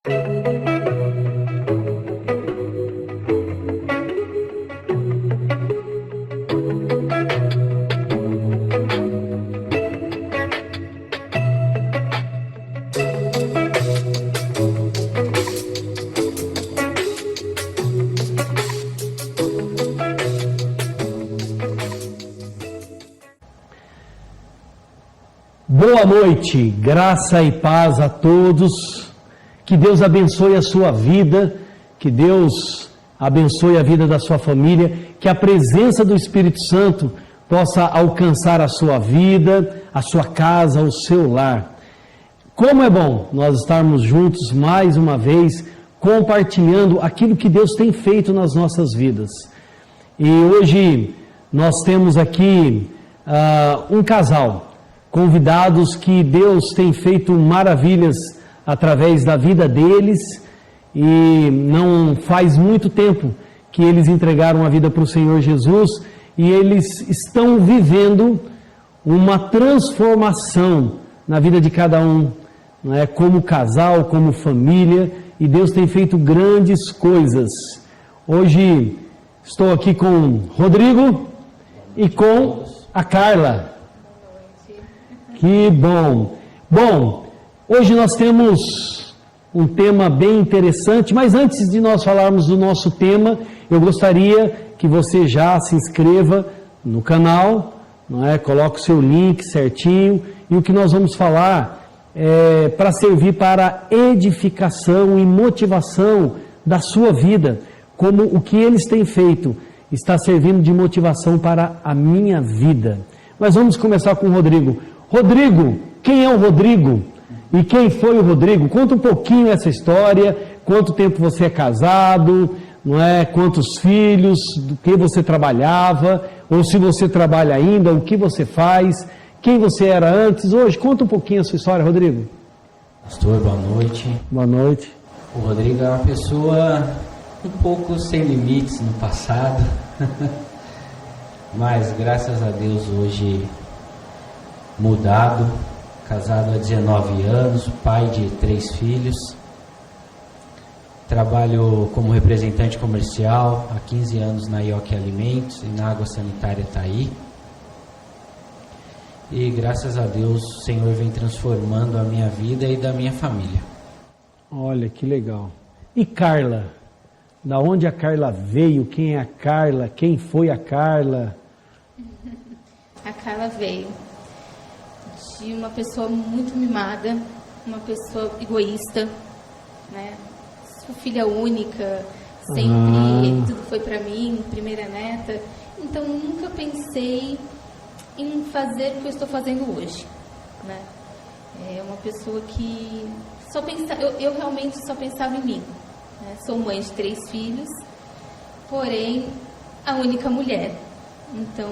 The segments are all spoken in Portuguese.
Boa noite, graça e paz a todos, que Deus abençoe a sua vida, que Deus abençoe a vida da sua família, que a presença do Espírito Santo possa alcançar a sua vida, a sua casa, o seu lar. Como é bom nós estarmos juntos mais uma vez, compartilhando aquilo que Deus tem feito nas nossas vidas. E hoje nós temos aqui um casal, convidados que Deus tem feito maravilhas através da vida deles, e não faz muito tempo que eles entregaram a vida para o Senhor Jesus, e eles estão vivendo uma transformação na vida de cada um, não é? Como casal, como família, e Deus tem feito grandes coisas. Hoje estou aqui com o Rodrigo e com a Carla. Que bom! Bom, hoje nós temos um tema bem interessante, mas antes de nós falarmos do nosso tema, eu gostaria que você já se inscreva no canal, não é? Coloque o seu link certinho, e o que nós vamos falar é para servir para edificação e motivação da sua vida, como o que eles têm feito está servindo de motivação para a minha vida. Mas vamos começar com o Rodrigo. Rodrigo, quem é o Rodrigo? E quem foi o Rodrigo? Conta um pouquinho essa história, quanto tempo você é casado, não é? Quantos filhos, do que você trabalhava, ou se você trabalha ainda, o que você faz, quem você era antes, hoje. Conta um pouquinho a sua história, Rodrigo. Pastor, boa noite. Boa noite. O Rodrigo é uma pessoa um pouco sem limites no passado, mas graças a Deus hoje mudado, casado há 19 anos, pai de 3 filhos, trabalho como representante comercial há 15 anos na Ioki Alimentos e na Água Sanitária Taí, e graças a Deus o Senhor vem transformando a minha vida e da minha família. Olha que legal. E Carla? Da onde a Carla veio? Quem é a Carla? Quem foi a Carla? A Carla veio de uma pessoa muito mimada, uma pessoa egoísta, né? Sou filha única, sempre tudo foi para mim, primeira neta, então nunca pensei em fazer o que eu estou fazendo hoje, né? É uma pessoa que só pensa, eu realmente só pensava em mim, né? Sou mãe de 3 filhos, porém a única mulher, então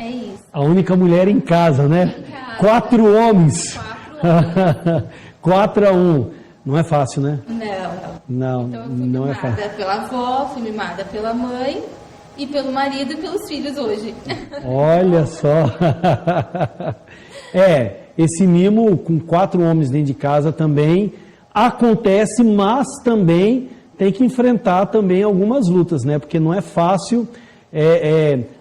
é isso. A única mulher em casa, né? Em casa. 4 homens. 4 homens. 4 a 1. Não é fácil, né? Não. Não, Então eu fui não é mimada fácil. pela avó, fui mimada pela mãe e pelo marido e pelos filhos hoje. Olha só. Esse mimo com 4 homens dentro de casa também acontece, mas também tem que enfrentar também algumas lutas, né? Porque não é fácil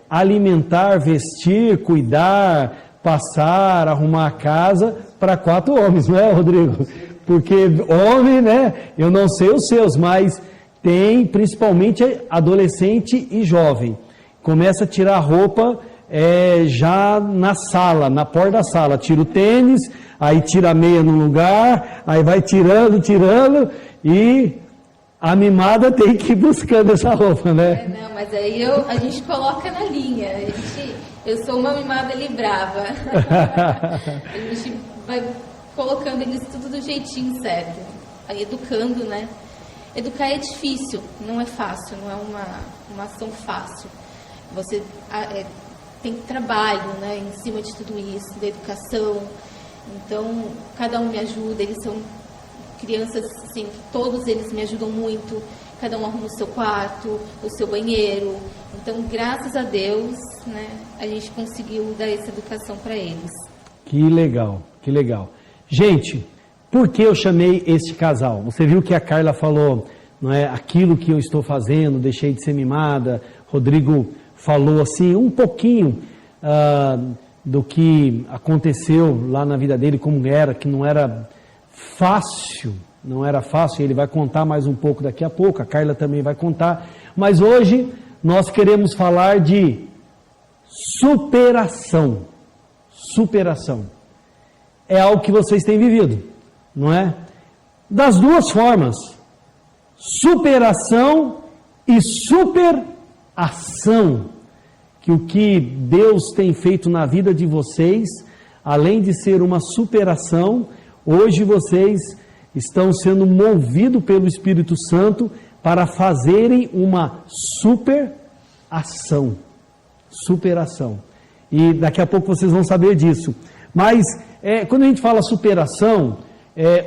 alimentar, vestir, cuidar, passar, arrumar a casa para 4 homens, não é, Rodrigo? Porque homem, né? Eu não sei os seus, mas tem principalmente adolescente e jovem. Começa a tirar a roupa já na sala, na porta da sala. Tira o tênis, aí tira a meia no lugar, aí vai tirando, e a mimada tem que ir buscando essa roupa, né? Não, mas aí a gente coloca na linha. Eu sou uma mimada ali brava. A gente vai colocando eles tudo do jeitinho certo. Aí educando, né? Educar é difícil, não é fácil, não é uma ação fácil. Você tem trabalho, né, em cima de tudo isso, da educação. Então, cada um me ajuda, eles são crianças, assim, todos eles me ajudam muito. Cada um arruma o seu quarto, o seu banheiro. Então, graças a Deus, né, a gente conseguiu dar essa educação para eles. Que legal, que legal. Gente, por que eu chamei este casal? Você viu que a Carla falou, não é, aquilo que eu estou fazendo, deixei de ser mimada. Rodrigo falou assim um pouquinho do que aconteceu lá na vida dele, como era, que não era fácil, ele vai contar mais um pouco daqui a pouco, a Carla também vai contar, mas hoje nós queremos falar de superação. Superação é algo que vocês têm vivido, não é? Das duas formas, superação e superação, que o que Deus tem feito na vida de vocês, além de ser uma superação, hoje vocês estão sendo movidos pelo Espírito Santo para fazerem uma superação. Superação. E daqui a pouco vocês vão saber disso. Mas quando a gente fala superação,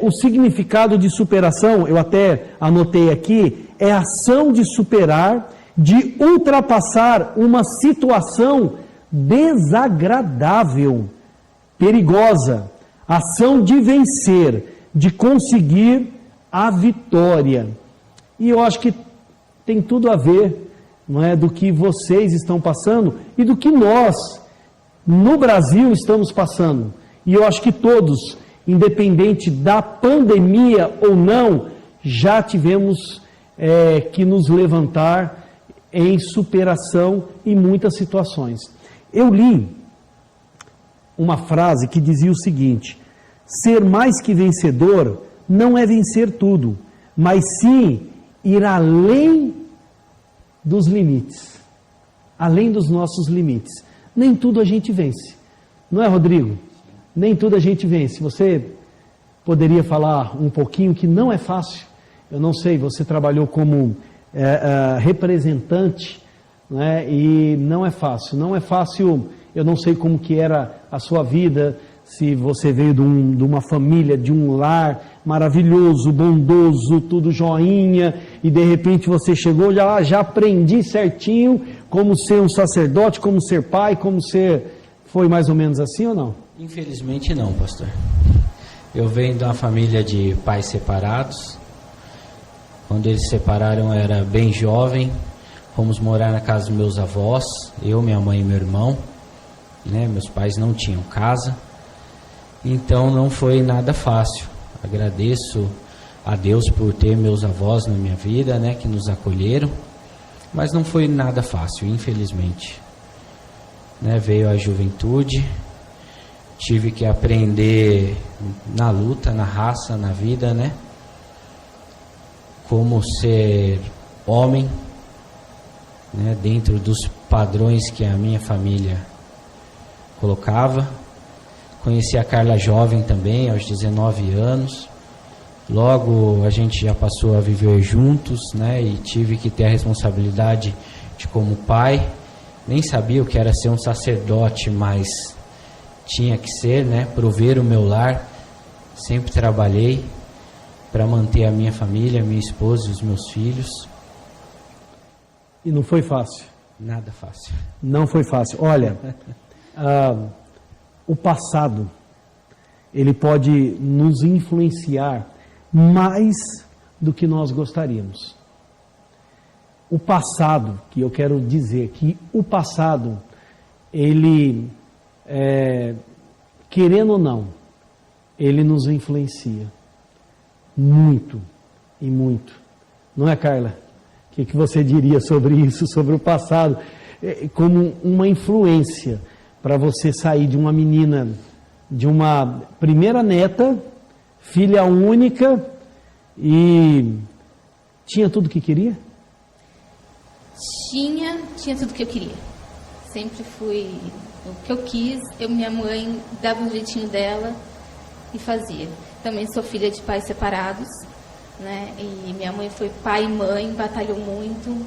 o significado de superação, eu até anotei aqui, é ação de superar, de ultrapassar uma situação desagradável, perigosa, ação de vencer, de conseguir a vitória. E eu acho que tem tudo a ver, não é, do que vocês estão passando e do que nós, no Brasil, estamos passando. E eu acho que todos, independente da pandemia ou não, já tivemos que nos levantar em superação em muitas situações. Eu li uma frase que dizia o seguinte: ser mais que vencedor não é vencer tudo, mas sim ir além dos limites, além dos nossos limites. Nem tudo a gente vence, não é, Rodrigo? Nem tudo a gente vence. Você poderia falar um pouquinho que não é fácil? Eu não sei, você trabalhou como representante, né? E não é fácil. Não é fácil, eu não sei como que era a sua vida, se você veio de uma família, de um lar maravilhoso, bondoso, tudo joinha, e de repente você chegou, já aprendi certinho como ser um sacerdote, como ser pai, como ser... Foi mais ou menos assim ou não? Infelizmente não, pastor. Eu venho de uma família de pais separados. Quando eles se separaram eu era bem jovem. Fomos morar na casa dos meus avós, eu, minha mãe e meu irmão, né? Meus pais não tinham casa, então não foi nada fácil. Agradeço a Deus por ter meus avós na minha vida, né? Que nos acolheram, mas não foi nada fácil, infelizmente, né? Veio a juventude, tive que aprender na luta, na raça, na vida, né? Como ser homem, né? Dentro dos padrões que a minha família colocava. Conheci a Carla jovem também, aos 19 anos. Logo a gente já passou a viver juntos, né? E tive que ter a responsabilidade de como pai. Nem sabia o que era ser um sacerdote, mas tinha que ser, né? Prover o meu lar. Sempre trabalhei para manter a minha família, a minha esposa e os meus filhos. E não foi fácil? Nada fácil. Não foi fácil. Olha, o passado, ele pode nos influenciar mais do que nós gostaríamos. O passado, que eu quero dizer que o passado, ele, querendo ou não, ele nos influencia muito e muito. Não é, Carla? O que você diria sobre isso, sobre o passado? Como uma influência para você sair de uma menina, de uma primeira neta, filha única, e tinha tudo o que queria? Tinha tudo que eu queria. Sempre fui o que eu quis. Minha mãe dava um jeitinho dela e fazia. Também sou filha de pais separados, né? E minha mãe foi pai e mãe, batalhou muito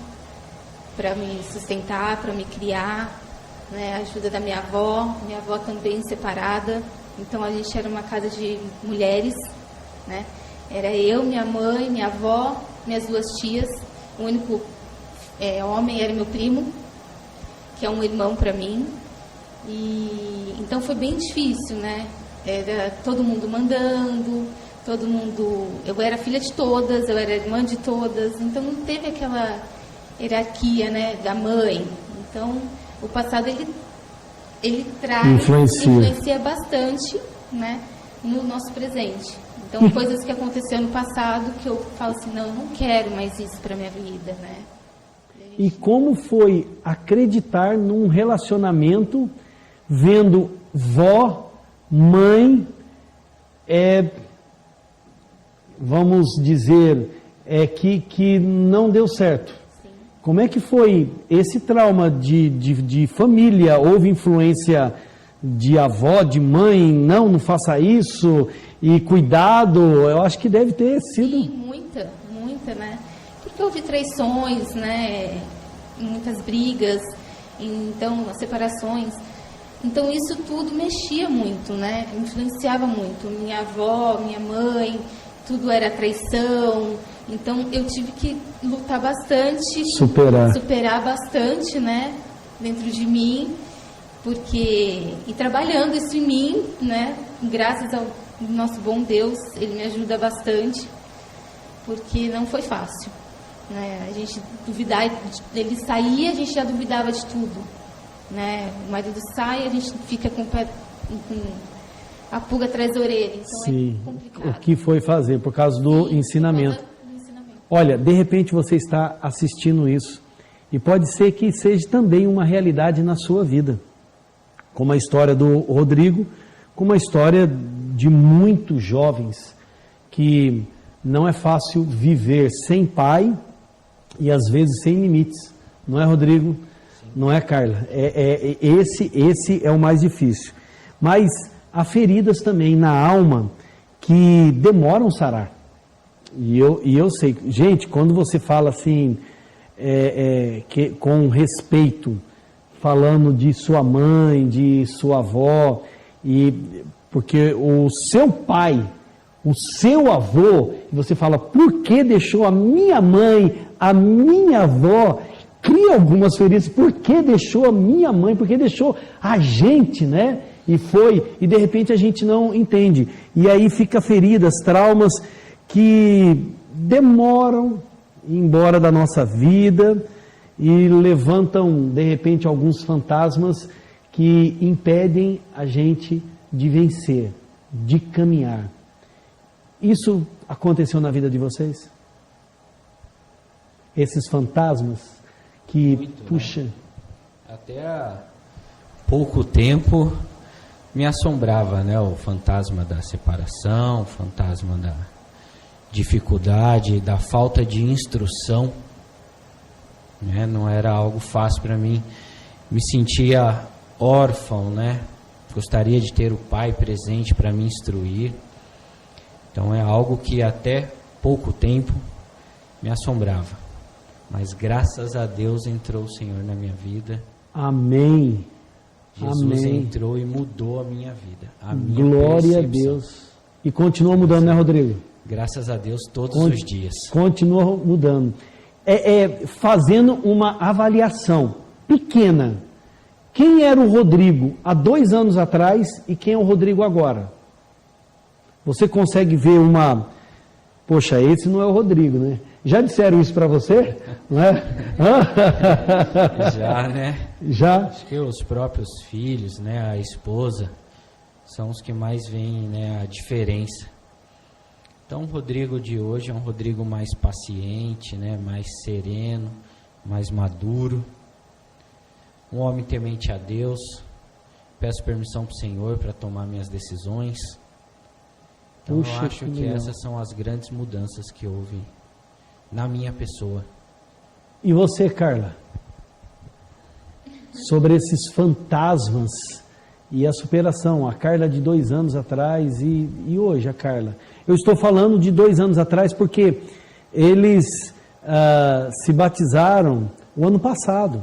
para me sustentar, para me criar, né? A ajuda da minha avó também separada. Então a gente era uma casa de mulheres, né? Era eu, minha mãe, minha avó, minhas duas tias. O único homem era meu primo, que é um irmão para mim. E então foi bem difícil, né? Era todo mundo mandando, todo mundo... Eu era filha de todas, eu era irmã de todas, então não teve aquela hierarquia, né, da mãe. Então, o passado, ele influencia bastante, né, no nosso presente. Então, coisas que aconteceram no passado que eu falo assim, não, eu não quero mais isso para minha vida, né. E como foi acreditar num relacionamento vendo vó, mãe, vamos dizer, que não deu certo? Sim. Como é que foi esse trauma de família? Houve influência de avó, de mãe? Não faça isso, e cuidado. Eu acho que deve ter sido... Sim, muita, né? Porque houve traições, né? Muitas brigas, então as separações. Então isso tudo mexia muito, né? Influenciava muito. Minha avó, minha mãe, tudo era traição. Então eu tive que lutar bastante, superar bastante, né? Dentro de mim, e trabalhando isso em mim, né? Graças ao nosso bom Deus, Ele me ajuda bastante, porque não foi fácil, né? A gente duvidar, ele saía, a gente já duvidava de tudo, né? O marido sai, a gente fica com a pulga atrás da orelha. Então sim, é complicado. O que foi fazer por causa do ensinamento? Olha, de repente você está assistindo isso e pode ser que seja também uma realidade na sua vida, como a história do Rodrigo, como a história de muitos jovens que não é fácil viver sem pai e às vezes sem limites. Não é, Rodrigo? Sim. Não é, Carla? Esse é o mais difícil. Mas há feridas também na alma que demoram sarar. E eu sei, gente, quando você fala assim, com respeito, falando de sua mãe, de sua avó, porque o seu pai, o seu avô, e você fala, por que deixou a minha mãe, a minha avó, cria algumas feridas, por que deixou a minha mãe, por que deixou a gente, né? E de repente a gente não entende. E aí fica feridas, traumas que demoram embora da nossa vida e levantam, de repente, alguns fantasmas que impedem a gente de vencer, de caminhar. Isso aconteceu na vida de vocês? Esses fantasmas que, muito, puxa... Né? Até há pouco tempo me assombrava, né? O fantasma da separação, o fantasma da dificuldade, da falta de instrução, né? Não era algo fácil para mim. Me sentia órfão, né? Gostaria de ter o pai presente para me instruir. Então é algo que até pouco tempo me assombrava. Mas graças a Deus entrou o Senhor na minha vida. Amém. Jesus Amém. entrou e mudou a minha vida. A minha Glória percepção. a Deus. E continua mudando, né, Rodrigo? Graças a Deus todos os dias. Continua mudando. Fazendo uma avaliação pequena. Quem era o Rodrigo há 2 anos atrás e quem é o Rodrigo agora? Você consegue ver poxa, esse não é o Rodrigo, né? Já disseram isso para você? Não é? Já, né? Já? Acho que os próprios filhos, né, a esposa, são os que mais veem, né, a diferença. Então o Rodrigo de hoje é um Rodrigo mais paciente, né, mais sereno, mais maduro. Um homem temente a Deus. Peço permissão para o Senhor para tomar minhas decisões. Então eu acho que essas são as grandes mudanças que houve na minha pessoa. E você, Carla? Sobre esses fantasmas e a superação. A Carla de 2 anos atrás e hoje a Carla. Eu estou falando de 2 anos atrás porque eles se batizaram o ano passado.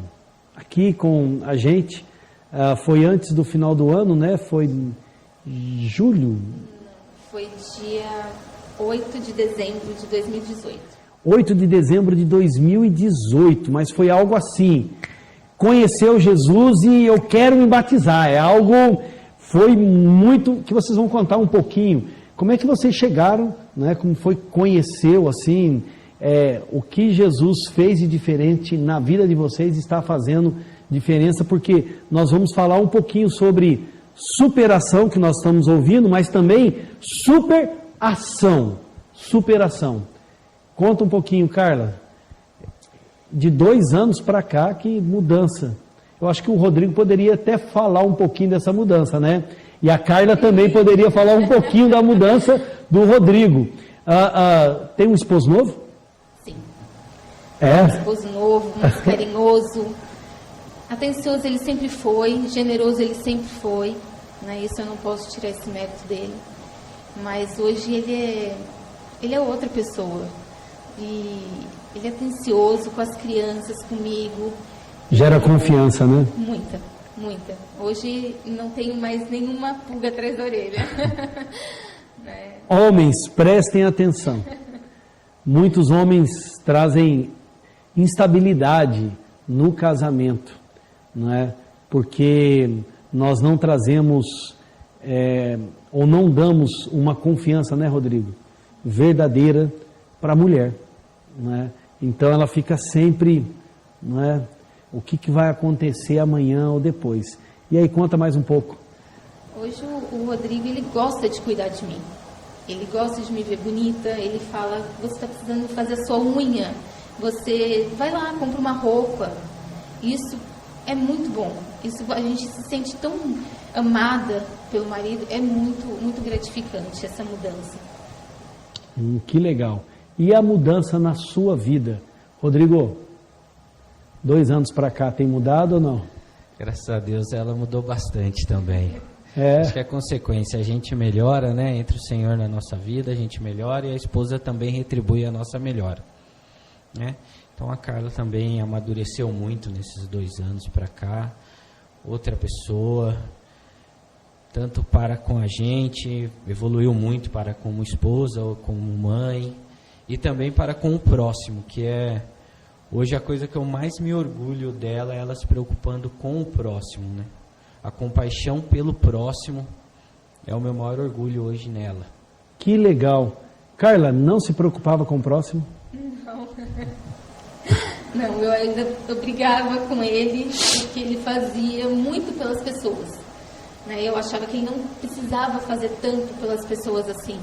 Aqui com a gente. Foi antes do final do ano, né? Foi julho. Foi dia 8 de dezembro de 2018. 8 de dezembro de 2018, mas foi algo assim, conheceu Jesus e eu quero me batizar, foi muito, que vocês vão contar um pouquinho, como é que vocês chegaram, né? Como foi que conheceu, assim, o que Jesus fez de diferente na vida de vocês está fazendo diferença, porque nós vamos falar um pouquinho sobre superação, que nós estamos ouvindo, mas também superação. Conta um pouquinho, Carla, de 2 anos para cá, que mudança. Eu acho que o Rodrigo poderia até falar um pouquinho dessa mudança, né? E a Carla também poderia falar um pouquinho da mudança do Rodrigo. Tem um esposo novo? Sim. É? Um esposo novo, muito carinhoso. Atencioso ele sempre foi, generoso ele sempre foi. Né? Isso eu não posso tirar esse mérito dele. Mas hoje ele é outra pessoa. E ele é atencioso com as crianças, comigo. Gera confiança, né? Muita. Hoje não tenho mais nenhuma pulga atrás da orelha. Homens, prestem atenção. Muitos homens trazem instabilidade no casamento, não é? Porque nós não trazemos ou não damos uma confiança, né, Rodrigo? Verdadeira para a mulher, não é? Então ela fica sempre, não é? O que vai acontecer amanhã ou depois. E aí, conta mais um pouco. Hoje o Rodrigo, ele gosta de cuidar de mim. Ele gosta de me ver bonita. Ele fala, você está precisando fazer a sua unha. Você vai lá, compra uma roupa. Isso é muito bom. Isso, a gente se sente tão amada pelo marido. É muito gratificante essa mudança. Que legal. E a mudança na sua vida? Rodrigo, 2 anos para cá tem mudado ou não? Graças a Deus ela mudou bastante também. É. Acho que é consequência, a gente melhora, né? Entre o Senhor na nossa vida, a gente melhora e a esposa também retribui a nossa melhora, né? Então a Carla também amadureceu muito nesses 2 anos para cá. Outra pessoa, tanto para com a gente, evoluiu muito para como esposa ou como mãe, e também para com o próximo, que é hoje a coisa que eu mais me orgulho dela é ela se preocupando com o próximo, né? A compaixão pelo próximo é o meu maior orgulho hoje nela. Que legal. Carla, não se preocupava com o próximo? Não, eu brigava com ele porque ele fazia muito pelas pessoas. Né? Eu achava que ele não precisava fazer tanto pelas pessoas assim.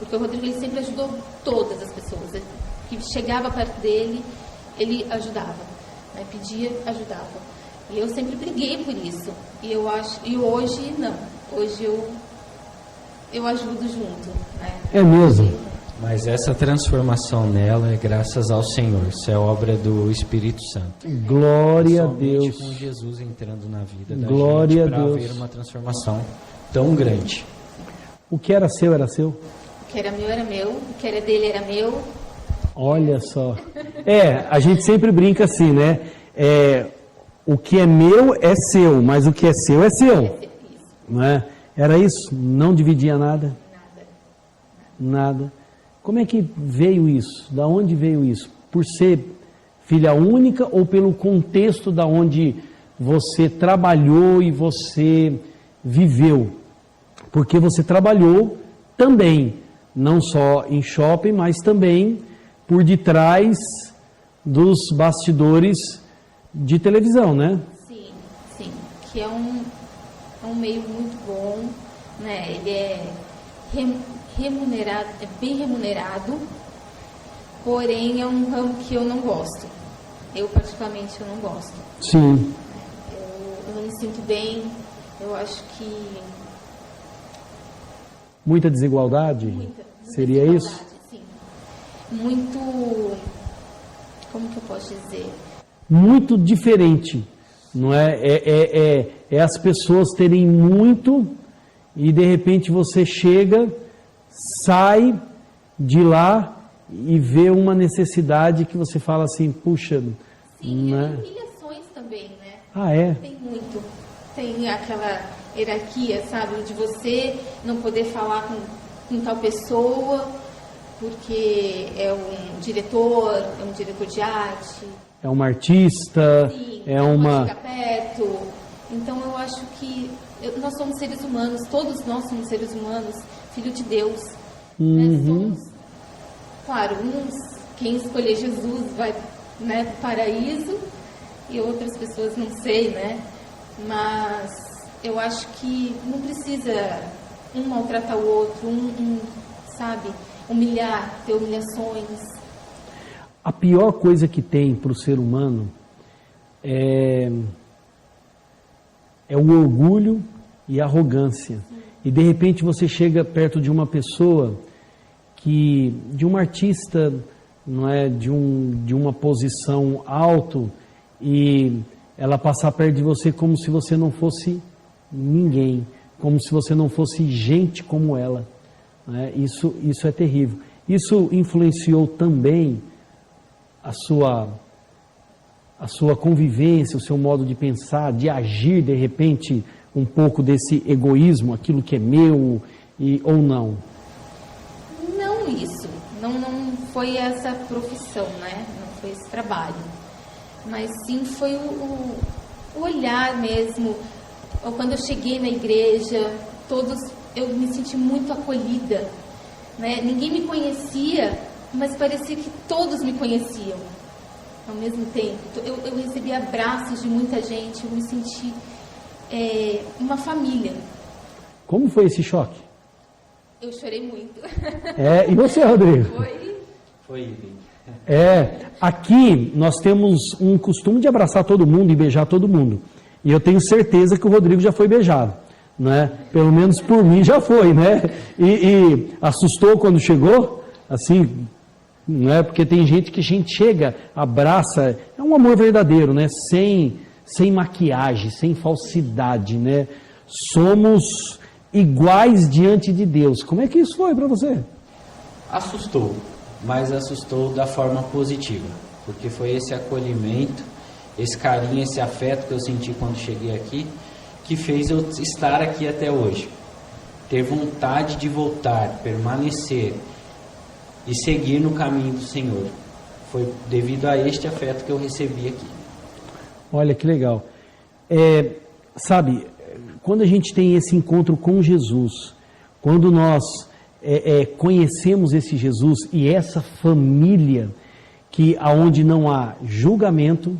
Porque o Rodrigo, ele sempre ajudou todas as pessoas. Ele, que chegava perto dele, ele ajudava, né? Pedia, ajudava. E eu sempre briguei por isso. E hoje não. Hoje eu ajudo junto, né? É mesmo? Mas essa transformação nela é graças ao Senhor. Isso é obra do Espírito Santo. Glória a Somente Deus. com Jesus entrando na vida da Glória gente para a Deus. haver uma transformação tão grande. O que era seu, era seu? O que era meu era meu, o que era dele era meu. Olha só. A gente sempre brinca assim, né? O que é meu é seu, mas o que é seu é seu. Isso. Não é? Era isso? Não dividia nada? Nada. Como é que veio isso? Da onde veio isso? Por ser filha única ou pelo contexto da onde você trabalhou e você viveu? Porque você trabalhou também, não só em shopping, mas também por detrás dos bastidores de televisão, né? Sim. Que é um meio muito bom, né? Ele é remunerado, é bem remunerado, porém é um ramo que eu não gosto. Eu particularmente eu não gosto. Sim. Eu não me sinto bem. Eu acho que muita desigualdade? Muita Seria desigualdade, isso? Sim. Muito, como que eu posso dizer? Muito diferente, não é? É as pessoas terem muito e de repente você chega, sai de lá e vê uma necessidade que você fala assim, puxa... Sim, né? e humilhações também, né? Ah, é? Tem muito. Tem aquela hierarquia, sabe? De você não poder falar com tal pessoa porque é um diretor de arte. É uma artista, Sim, é não uma... pode ficar perto. Então eu acho que nós somos seres humanos, todos nós somos seres humanos, filho de Deus. Né? Somos, claro, quem escolher Jesus vai, né, para o paraíso, e outras pessoas não sei, né? Mas eu acho que não precisa um maltratar o outro, sabe, humilhar, ter humilhações. A pior coisa que tem para o ser humano é o orgulho e a arrogância. E de repente você chega perto de uma pessoa de um artista, não é, de uma posição alto, e ela passar perto de você como se você não fosse ninguém, como se você não fosse gente como ela. Né? Isso é terrível. Isso influenciou também a sua convivência, o seu modo de pensar, de agir, de repente, um pouco desse egoísmo, aquilo que é meu, ou não? Não isso. Não foi essa profissão, né? Não foi esse trabalho. Mas sim foi o olhar mesmo. Quando eu cheguei na igreja, eu me senti muito acolhida. Né? Ninguém me conhecia, mas parecia que todos me conheciam ao mesmo tempo. Eu recebi abraços de muita gente, eu me senti uma família. Como foi esse choque? Eu chorei muito. E você, Rodrigo? Foi. Aqui nós temos um costume de abraçar todo mundo e beijar todo mundo. E eu tenho certeza que o Rodrigo já foi beijado, né? Pelo menos por mim já foi, né? E assustou quando chegou, assim, né? Porque tem gente que a gente chega, abraça, é um amor verdadeiro, né? Sem maquiagem, sem falsidade, né? Somos iguais diante de Deus. Como é que isso foi para você? Assustou, mas assustou da forma positiva, porque foi esse acolhimento, esse carinho, esse afeto que eu senti quando cheguei aqui, que fez eu estar aqui até hoje. Ter vontade de voltar, permanecer e seguir no caminho do Senhor. Foi devido a este afeto que eu recebi aqui. Olha que legal. Sabe, quando a gente tem esse encontro com Jesus, quando nós conhecemos esse Jesus e essa família, aonde não há julgamento,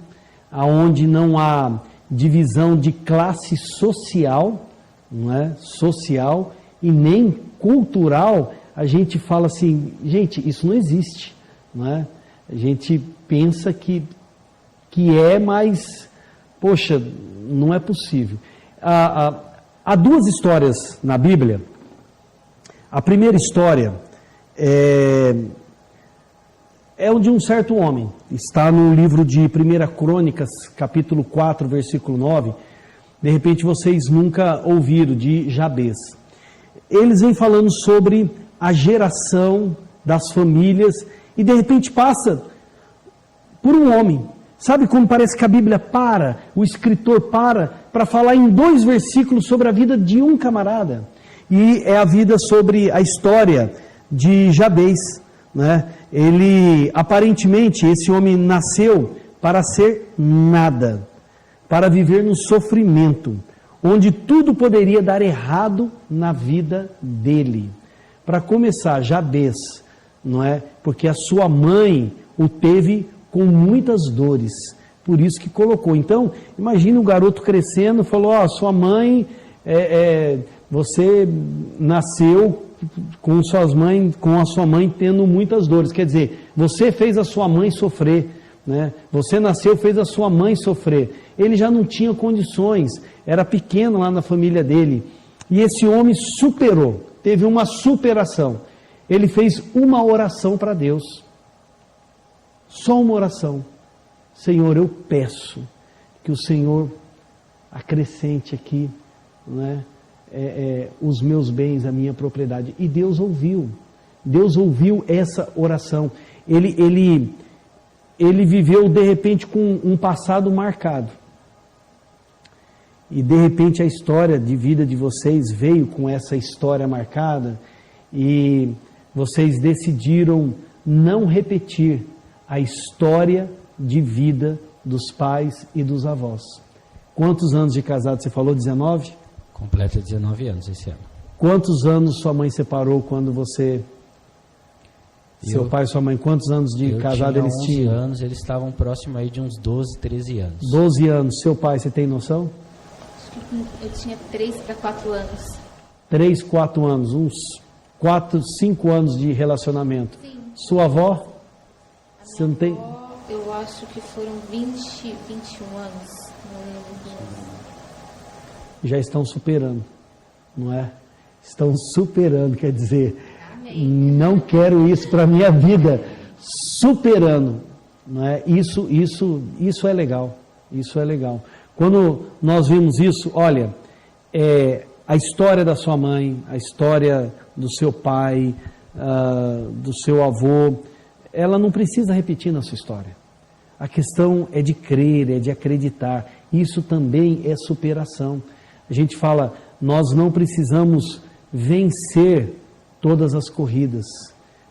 aonde não há divisão de classe social, não é? Social e nem cultural, a gente fala assim, gente, isso não existe, não é? A gente pensa que mas, poxa, não é possível. Há duas histórias na Bíblia. A primeira história é de um certo homem. Está no livro de 1 Crônicas, capítulo 4, versículo 9. De repente vocês nunca ouviram, de Jabez. Eles vêm falando sobre a geração das famílias e de repente passa por um homem. Sabe como parece que a Bíblia o escritor para falar em 2 versículos sobre a vida de um camarada. E é a vida sobre a história de Jabez, né? Aparentemente, esse homem nasceu para ser nada, para viver no sofrimento, onde tudo poderia dar errado na vida dele. Para começar, Jabez, não é? Porque a sua mãe o teve com muitas dores, por isso que colocou. Então, imagina um garoto crescendo, falou, sua mãe, você nasceu com a sua mãe tendo muitas dores, quer dizer, você fez a sua mãe sofrer, né? Você nasceu, fez a sua mãe sofrer. Ele já não tinha condições, era pequeno lá na família dele, e esse homem superou, teve uma superação. Ele fez uma oração para Deus, só uma oração. Senhor, eu peço que o Senhor acrescente aqui, né, os meus bens, a minha propriedade. E Deus ouviu essa oração. Ele viveu de repente com um passado marcado. E de repente a história de vida de vocês veio com essa história marcada e vocês decidiram não repetir a história de vida dos pais e dos avós. Quantos anos de casado você falou? 19? Completa 19 anos esse ano. Quantos anos sua mãe separou quando você... Seu pai e sua mãe, quantos anos de casado eles tinham? 11 anos, eles estavam próximos aí de uns 12, 13 anos. 12 anos. Seu pai, você tem noção? Eu tinha 3 para 4 anos. 3, 4 anos, uns 4, 5 anos de relacionamento. Sim. Sua avó? Você não tem? Eu acho que foram 20, 21 anos. Não lembro muito bem. Já estão superando, não é? Estão superando, quer dizer, Amém. não quero isso para a minha vida, superando, não é? Isso é legal, isso é legal. Quando nós vimos isso, olha, a história da sua mãe, a história do seu pai, do seu avô, ela não precisa repetir na sua história. A questão é de crer, é de acreditar. Isso também é superação. A gente fala, nós não precisamos vencer todas as corridas,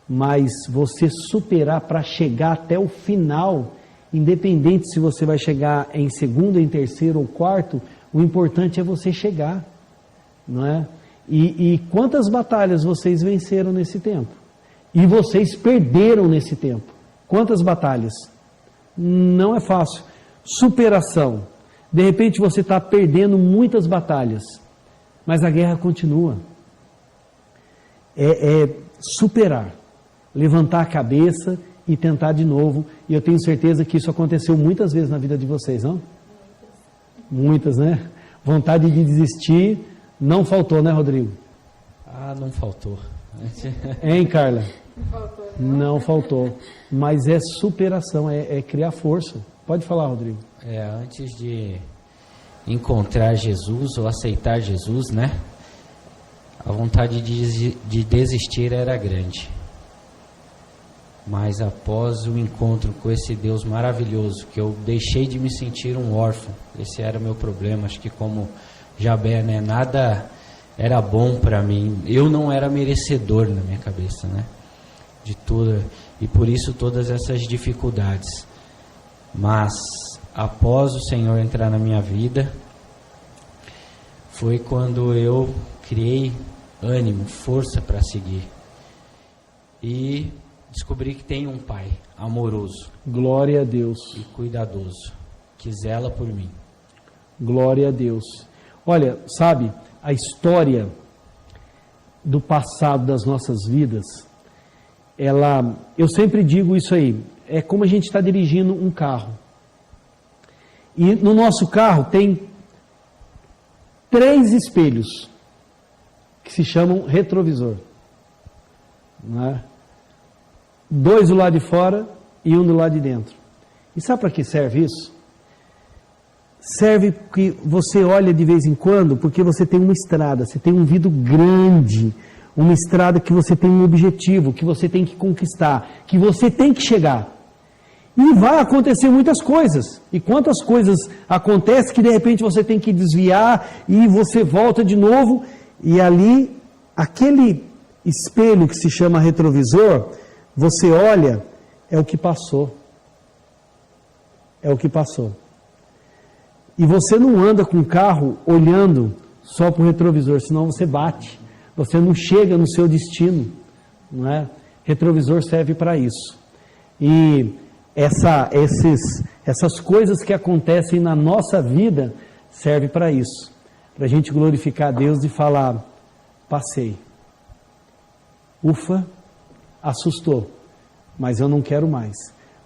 mas você superar para chegar até o final, independente se você vai chegar em segundo, em terceiro ou quarto, o importante é você chegar, não é? E quantas batalhas vocês venceram nesse tempo? E vocês perderam nesse tempo? Quantas batalhas? Não é fácil. Superação. De repente você está perdendo muitas batalhas, mas a guerra continua. É superar, levantar a cabeça e tentar de novo. E eu tenho certeza que isso aconteceu muitas vezes na vida de vocês, não? Muitas, né? Vontade de desistir não faltou, né, Rodrigo? Não faltou. Hein, Carla? Não faltou. Não faltou. Mas é superação, é criar força. Pode falar, Rodrigo. Antes de encontrar Jesus ou aceitar Jesus, né? A vontade de desistir era grande. Mas após o encontro com esse Deus maravilhoso, que eu deixei de me sentir um órfão. Esse era o meu problema. Acho que como Jabé, né? Nada era bom para mim. Eu não era merecedor na minha cabeça, né? De tudo. E por isso todas essas dificuldades. Mas após o Senhor entrar na minha vida, foi quando eu criei ânimo, força para seguir. E descobri que tem um Pai amoroso. Glória a Deus. E cuidadoso, que zela por mim. Glória a Deus. Olha, sabe, a história do passado das nossas vidas, eu sempre digo isso aí, é como a gente está dirigindo um carro. E no nosso carro tem 3 espelhos, que se chamam retrovisor. Não é? 2 do lado de fora e 1 do lado de dentro. E sabe para que serve isso? Serve que você olha de vez em quando, porque você tem uma estrada, você tem um vidro grande, uma estrada que você tem um objetivo, que você tem que conquistar, que você tem que chegar. E vai acontecer muitas coisas. E quantas coisas acontecem que de repente você tem que desviar e você volta de novo. E ali, aquele espelho que se chama retrovisor, você olha, é o que passou. É o que passou. E você não anda com o carro olhando só para o retrovisor, senão você bate. Você não chega no seu destino, não é? Retrovisor serve para isso. E essas coisas que acontecem na nossa vida servem para isso. Para a gente glorificar a Deus e falar, passei. Ufa, assustou, mas eu não quero mais.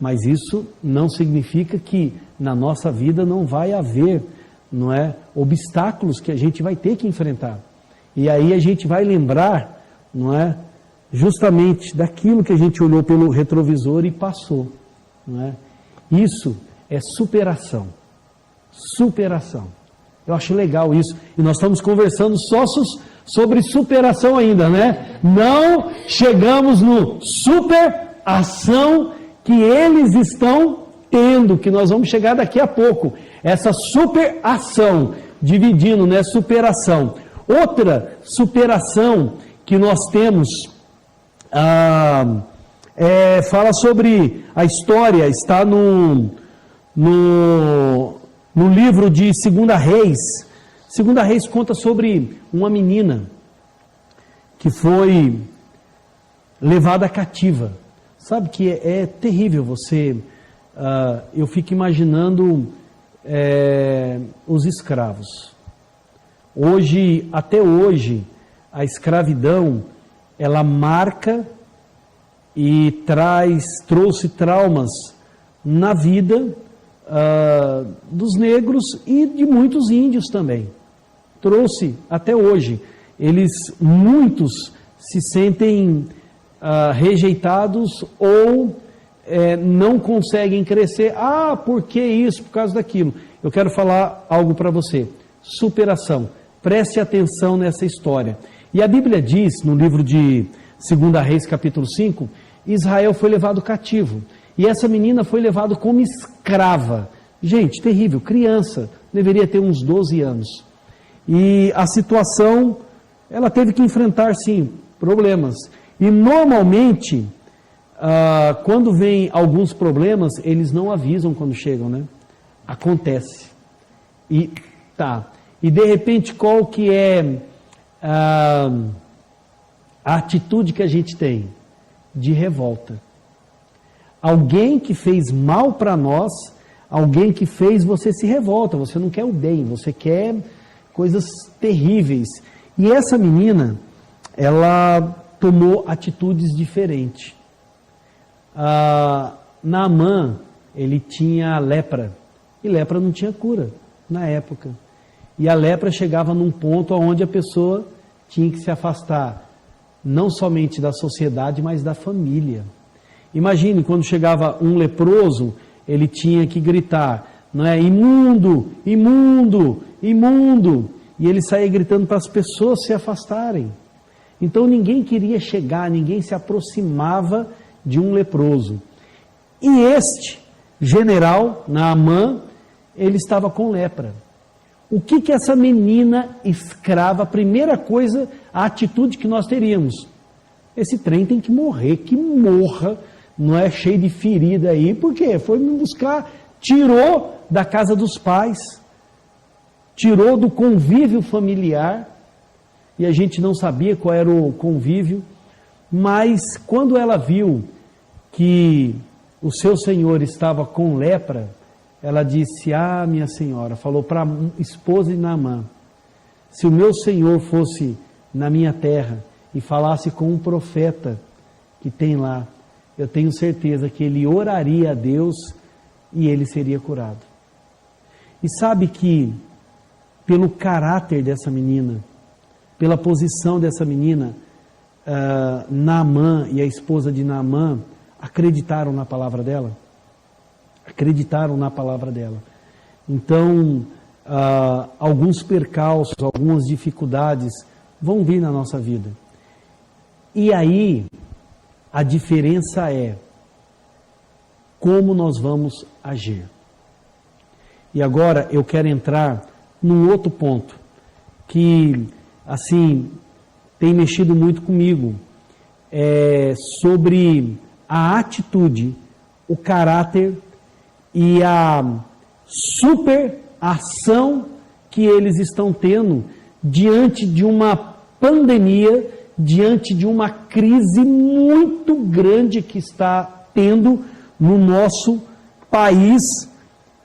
Mas isso não significa que na nossa vida não vai haver, não é, obstáculos que a gente vai ter que enfrentar. E aí a gente vai lembrar, não é, justamente daquilo que a gente olhou pelo retrovisor e passou, não é? Isso é superação. Superação. Eu acho legal isso. E nós estamos conversando só sobre superação ainda, né? Não chegamos no superação que eles estão tendo, que nós vamos chegar daqui a pouco. Essa superação, dividindo, né? Superação. Outra superação que nós temos, fala sobre a história, está no livro de 2 Reis, Segunda Reis conta sobre uma menina que foi levada cativa. Sabe que é terrível você... eu fico imaginando os escravos. Até hoje, a escravidão, ela marca e trouxe traumas na vida dos negros e de muitos índios também. Trouxe até hoje. Muitos se sentem rejeitados ou não conseguem crescer. Por que isso? Por causa daquilo. Eu quero falar algo para você. Superação. Preste atenção nessa história. E a Bíblia diz, no livro de 2 Reis, capítulo 5, Israel foi levado cativo. E essa menina foi levada como escrava. Gente, terrível, criança, deveria ter uns 12 anos. E a situação, ela teve que enfrentar, sim, problemas. E normalmente, quando vem alguns problemas, eles não avisam quando chegam, né? Acontece. E de repente, qual que é a atitude que a gente tem? De revolta. Alguém que fez mal para nós, alguém que fez, você se revolta, você não quer o bem, você quer coisas terríveis. E essa menina, ela tomou atitudes diferentes. Naamã, ele tinha lepra, e lepra não tinha cura na época. E a lepra chegava num ponto onde a pessoa tinha que se afastar, não somente da sociedade, mas da família. Imagine, quando chegava um leproso, ele tinha que gritar, não é? Imundo, imundo, imundo. E ele saía gritando para as pessoas se afastarem. Então ninguém queria chegar, ninguém se aproximava de um leproso. E este general, Naamã, ele estava com lepra. O que essa menina escrava, a primeira coisa, a atitude que nós teríamos? Esse trem tem que morrer, que morra, não é cheio de ferida aí, por quê? Foi me buscar, tirou da casa dos pais, tirou do convívio familiar, e a gente não sabia qual era o convívio, mas quando ela viu que o seu senhor estava com lepra, ela disse, minha senhora, falou para a esposa de Naamã, se o meu senhor fosse na minha terra e falasse com um profeta que tem lá, eu tenho certeza que ele oraria a Deus e ele seria curado. E sabe que, pelo caráter dessa menina, pela posição dessa menina, Naamã e a esposa de Naamã acreditaram na palavra dela. Acreditaram na palavra dela. Então, alguns percalços, algumas dificuldades vão vir na nossa vida. E aí, a diferença é como nós vamos agir. E agora eu quero entrar num outro ponto que, assim, tem mexido muito comigo, sobre a atitude, o caráter e a super ação que eles estão tendo diante de uma pandemia, diante de uma crise muito grande que está tendo no nosso país.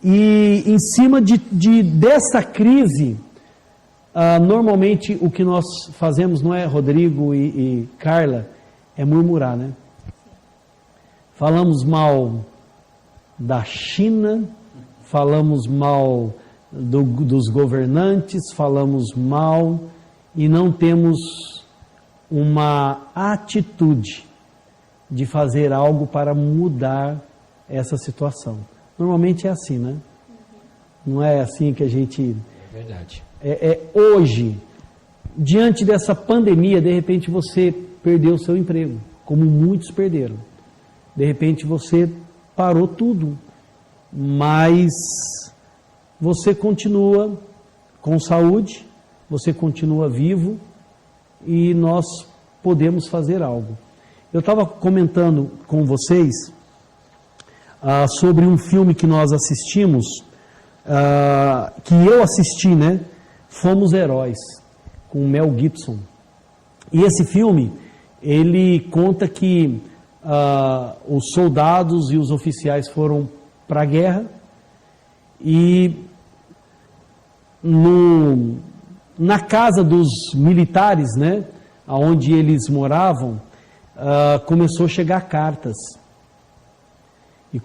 E em cima dessa crise, normalmente o que nós fazemos, não é, Rodrigo e Carla, é murmurar, né? Falamos mal da China, falamos mal dos governantes, falamos mal e não temos uma atitude de fazer algo para mudar essa situação. Normalmente é assim, né? Não é assim que a gente... É verdade. Hoje, diante dessa pandemia, de repente você perdeu o seu emprego, como muitos perderam. De repente você parou tudo, mas você continua com saúde, você continua vivo e nós podemos fazer algo. Eu estava comentando com vocês sobre um filme que nós assistimos, que eu assisti, né? Fomos Heróis, com Mel Gibson. E esse filme, ele conta que os soldados e os oficiais foram para a guerra e na casa dos militares, né, onde eles moravam, começou a chegar cartas. E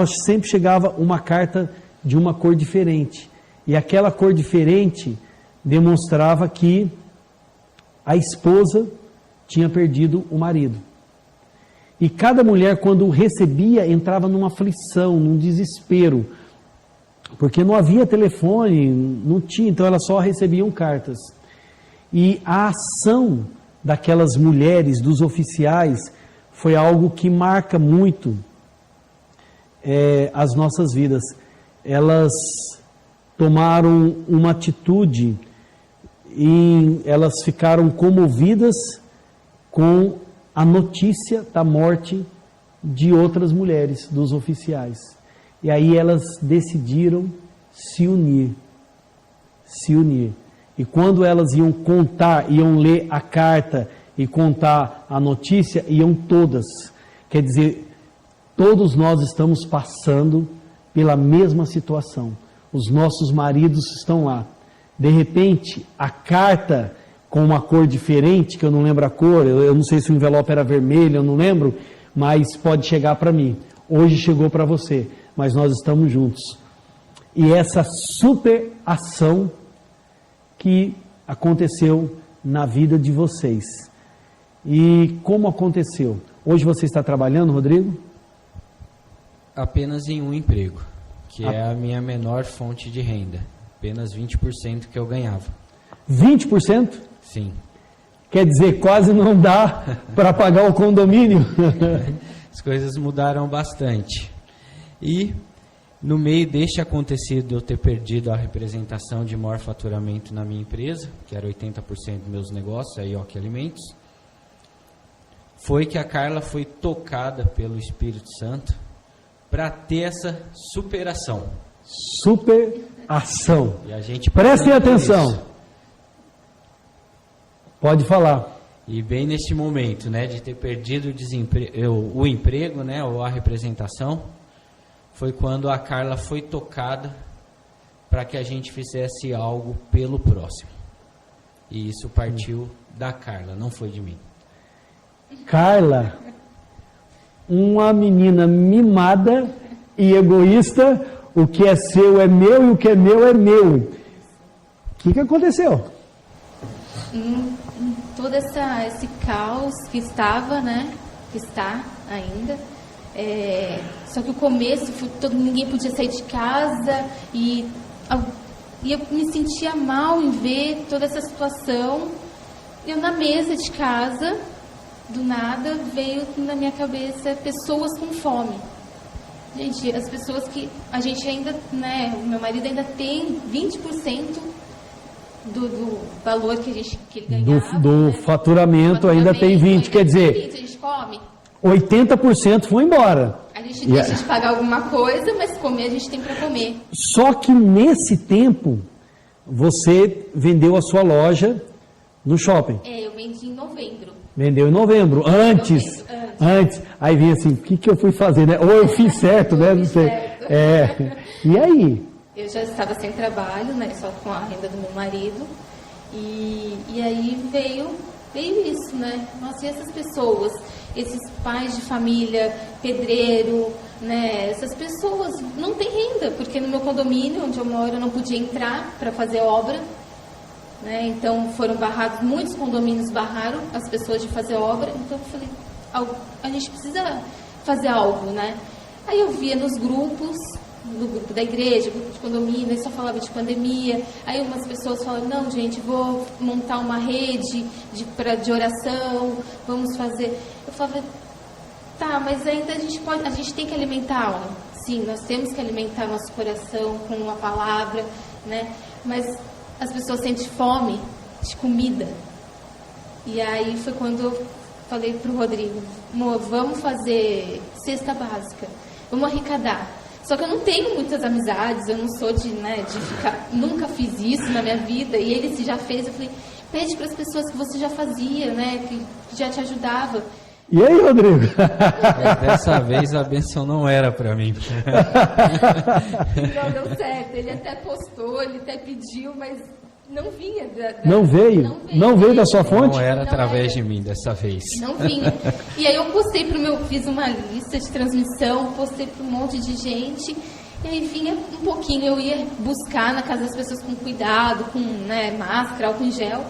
sempre chegava uma carta de uma cor diferente. E aquela cor diferente demonstrava que a esposa tinha perdido o marido. E cada mulher, quando recebia, entrava numa aflição, num desespero, porque não havia telefone, não tinha, então elas só recebiam cartas. E a ação daquelas mulheres, dos oficiais, foi algo que marca muito as nossas vidas. Elas tomaram uma atitude e elas ficaram comovidas com a notícia da morte de outras mulheres, dos oficiais. E aí elas decidiram se unir. E quando elas iam ler a carta e contar a notícia, iam todas. Quer dizer, todos nós estamos passando pela mesma situação. Os nossos maridos estão lá. De repente, a carta com uma cor diferente, que eu não lembro a cor, eu não sei se o envelope era vermelho, eu não lembro, mas pode chegar para mim. Hoje chegou para você, mas nós estamos juntos. E essa super ação que aconteceu na vida de vocês. E como aconteceu? Hoje você está trabalhando, Rodrigo? Apenas em um emprego, que é a minha menor fonte de renda. Apenas 20% que eu ganhava. 20%? Sim. Quer dizer, quase não dá para pagar o condomínio? As coisas mudaram bastante. E no meio deste acontecido de eu ter perdido a representação de maior faturamento na minha empresa, que era 80% dos meus negócios, a IOC Alimentos, foi que a Carla foi tocada pelo Espírito Santo para ter essa superação. Superação. E a gente prestem atenção. Isso. Pode falar. E bem neste momento, né, de ter perdido o emprego, né, ou a representação, foi quando a Carla foi tocada para que a gente fizesse algo pelo próximo. E isso partiu da Carla, não foi de mim. Carla, uma menina mimada e egoísta, o que é seu é meu e o que é meu é meu. O que aconteceu? Todo esse caos que estava, né, que está ainda, só que o começo, ninguém podia sair de casa e eu me sentia mal em ver toda essa situação. Eu na mesa de casa, do nada, veio na minha cabeça pessoas com fome. Gente, as pessoas que a gente ainda, né, o meu marido ainda tem 20% do valor que ele ganhava. Do faturamento ainda tem 20, quer dizer, 20, a gente come. 80% foi embora. A gente deixa de pagar alguma coisa, mas comer a gente tem para comer. Só que nesse tempo, você vendeu a sua loja no shopping. Eu vendi em novembro. Vendeu em novembro, antes. Aí vinha assim, o que eu fui fazer, né? Ou eu fiz certo, né? Não sei. E aí? Eu já estava sem trabalho, né? Só com a renda do meu marido. E aí veio isso, né? Nossa, e essas pessoas, esses pais de família, pedreiro, né? Essas pessoas não têm renda, porque no meu condomínio, onde eu moro, eu não podia entrar para fazer obra. Né? Então foram barrados, muitos condomínios barraram as pessoas de fazer obra. Então eu falei, a gente precisa fazer algo, né? Aí eu via nos grupos, no grupo da igreja, grupo de condomínio, aí só falava de pandemia. Aí umas pessoas falavam, não, gente, vou montar uma rede de oração, vamos fazer. Eu falava, tá, mas ainda a gente tem que alimentar a alma. Sim, nós temos que alimentar nosso coração com a palavra, né? Mas as pessoas sentem fome de comida. E aí foi quando eu falei pro Rodrigo, amor, vamos fazer cesta básica, vamos arrecadar. Só que eu não tenho muitas amizades, eu não sou de ficar, nunca fiz isso na minha vida, e ele se já fez, eu falei, pede para as pessoas que você já fazia, né, que já te ajudava. E aí, Rodrigo? Dessa vez a bênção não era para mim. Não deu certo, ele até postou, ele até pediu, mas não vinha. Não veio da sua fonte? Não era através de mim dessa vez. Não vinha. E aí eu postei fiz uma lista de transmissão, postei para um monte de gente, e aí vinha um pouquinho, eu ia buscar na casa das pessoas com cuidado, com máscara, álcool em gel,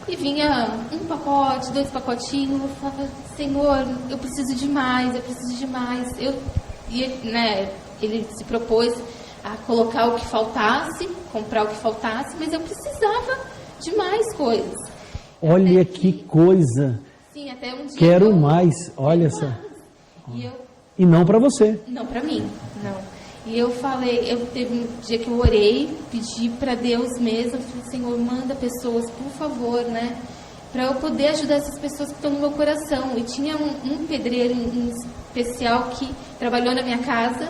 e vinha um pacote, 2 pacotinhos, eu falava, Senhor, eu preciso de mais. Ele se propôs a colocar o que faltasse, comprar o que faltasse, mas eu precisava de mais coisas. Olha que coisa. Sim, até um dia Quero mais, olha só. E não para você. Não para mim, não. E eu teve um dia que eu orei, pedi para Deus mesmo, falei, Senhor, manda pessoas, por favor, né? Para eu poder ajudar essas pessoas que estão no meu coração. E tinha um pedreiro em especial que trabalhou na minha casa,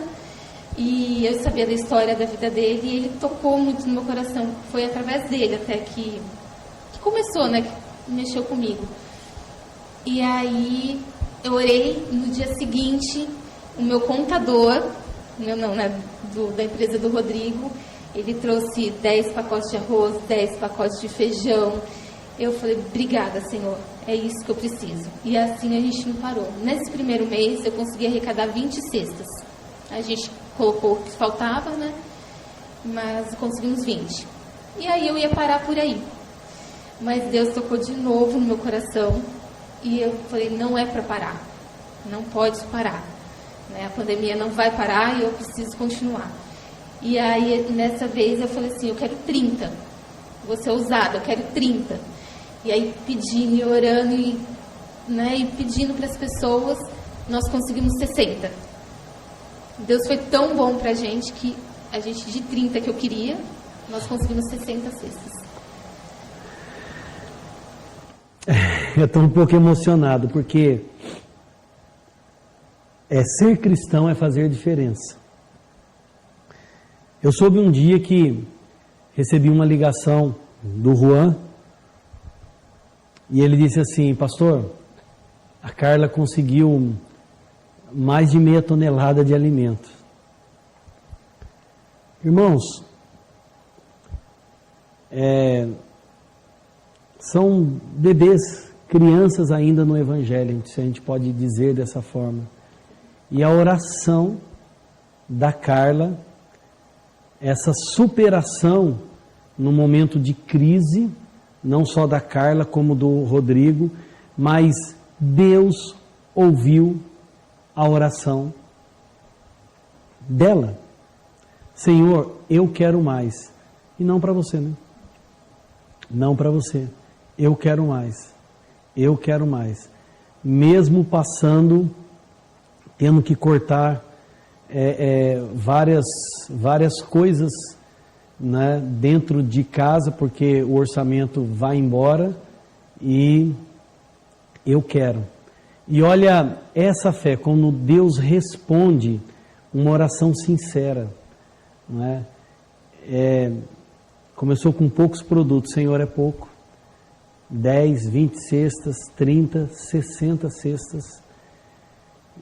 e eu sabia da história da vida dele, e ele tocou muito no meu coração. Foi através dele até que começou, né? Que mexeu comigo. E aí eu orei, no dia seguinte, o meu contador, da empresa do Rodrigo, ele trouxe 10 pacotes de arroz, 10 pacotes de feijão. Eu falei, obrigada, Senhor, é isso que eu preciso. E assim a gente não parou. Nesse primeiro mês eu consegui arrecadar 20 cestas. A gente colocou o que faltava, né? Mas conseguimos 20. E aí eu ia parar por aí. Mas Deus tocou de novo no meu coração. E eu falei, não é para parar. Não pode parar. A pandemia não vai parar e eu preciso continuar. E aí, nessa vez, eu falei assim, eu quero 30. Vou ser ousada, eu quero 30. E aí, pedindo e orando e pedindo para as pessoas, nós conseguimos 60. Deus foi tão bom para a gente que a gente, de 30 que eu queria, nós conseguimos 60 cestas. Eu estou um pouco emocionado, porque ser cristão é fazer diferença. Eu soube um dia que recebi uma ligação do Juan, e ele disse assim, pastor, a Carla conseguiu mais de meia tonelada de alimento. Irmãos, são bebês, crianças ainda no Evangelho, se a gente pode dizer dessa forma. E a oração da Carla, essa superação no momento de crise, não só da Carla como do Rodrigo, mas Deus ouviu a oração dela. Senhor, eu quero mais. E não para você, né? Não para você. Eu quero mais. Eu quero mais. Mesmo passando, tendo que cortar várias coisas, né, dentro de casa, porque o orçamento vai embora, e eu quero. E olha, essa fé, quando Deus responde uma oração sincera, não é? Começou com poucos produtos, Senhor, é pouco, 10, 20 cestas, 30, 60 cestas,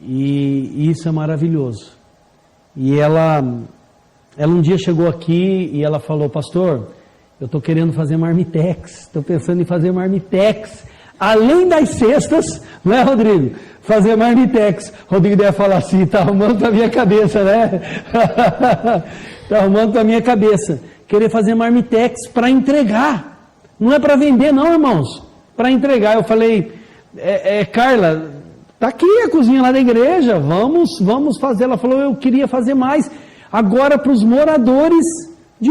e isso é maravilhoso. E ela um dia chegou aqui e ela falou, pastor, eu estou querendo fazer marmitex, estou pensando em fazer marmitex, além das cestas, não é, Rodrigo? Fazer marmitex. Rodrigo deve falar assim, está arrumando para a minha cabeça, né? Está arrumando para a minha cabeça. Querer fazer marmitex para entregar, não é para vender não, irmãos, para entregar. Eu falei, Carla, está aqui a cozinha lá da igreja, vamos fazer. Ela falou, eu queria fazer mais, agora para os moradores de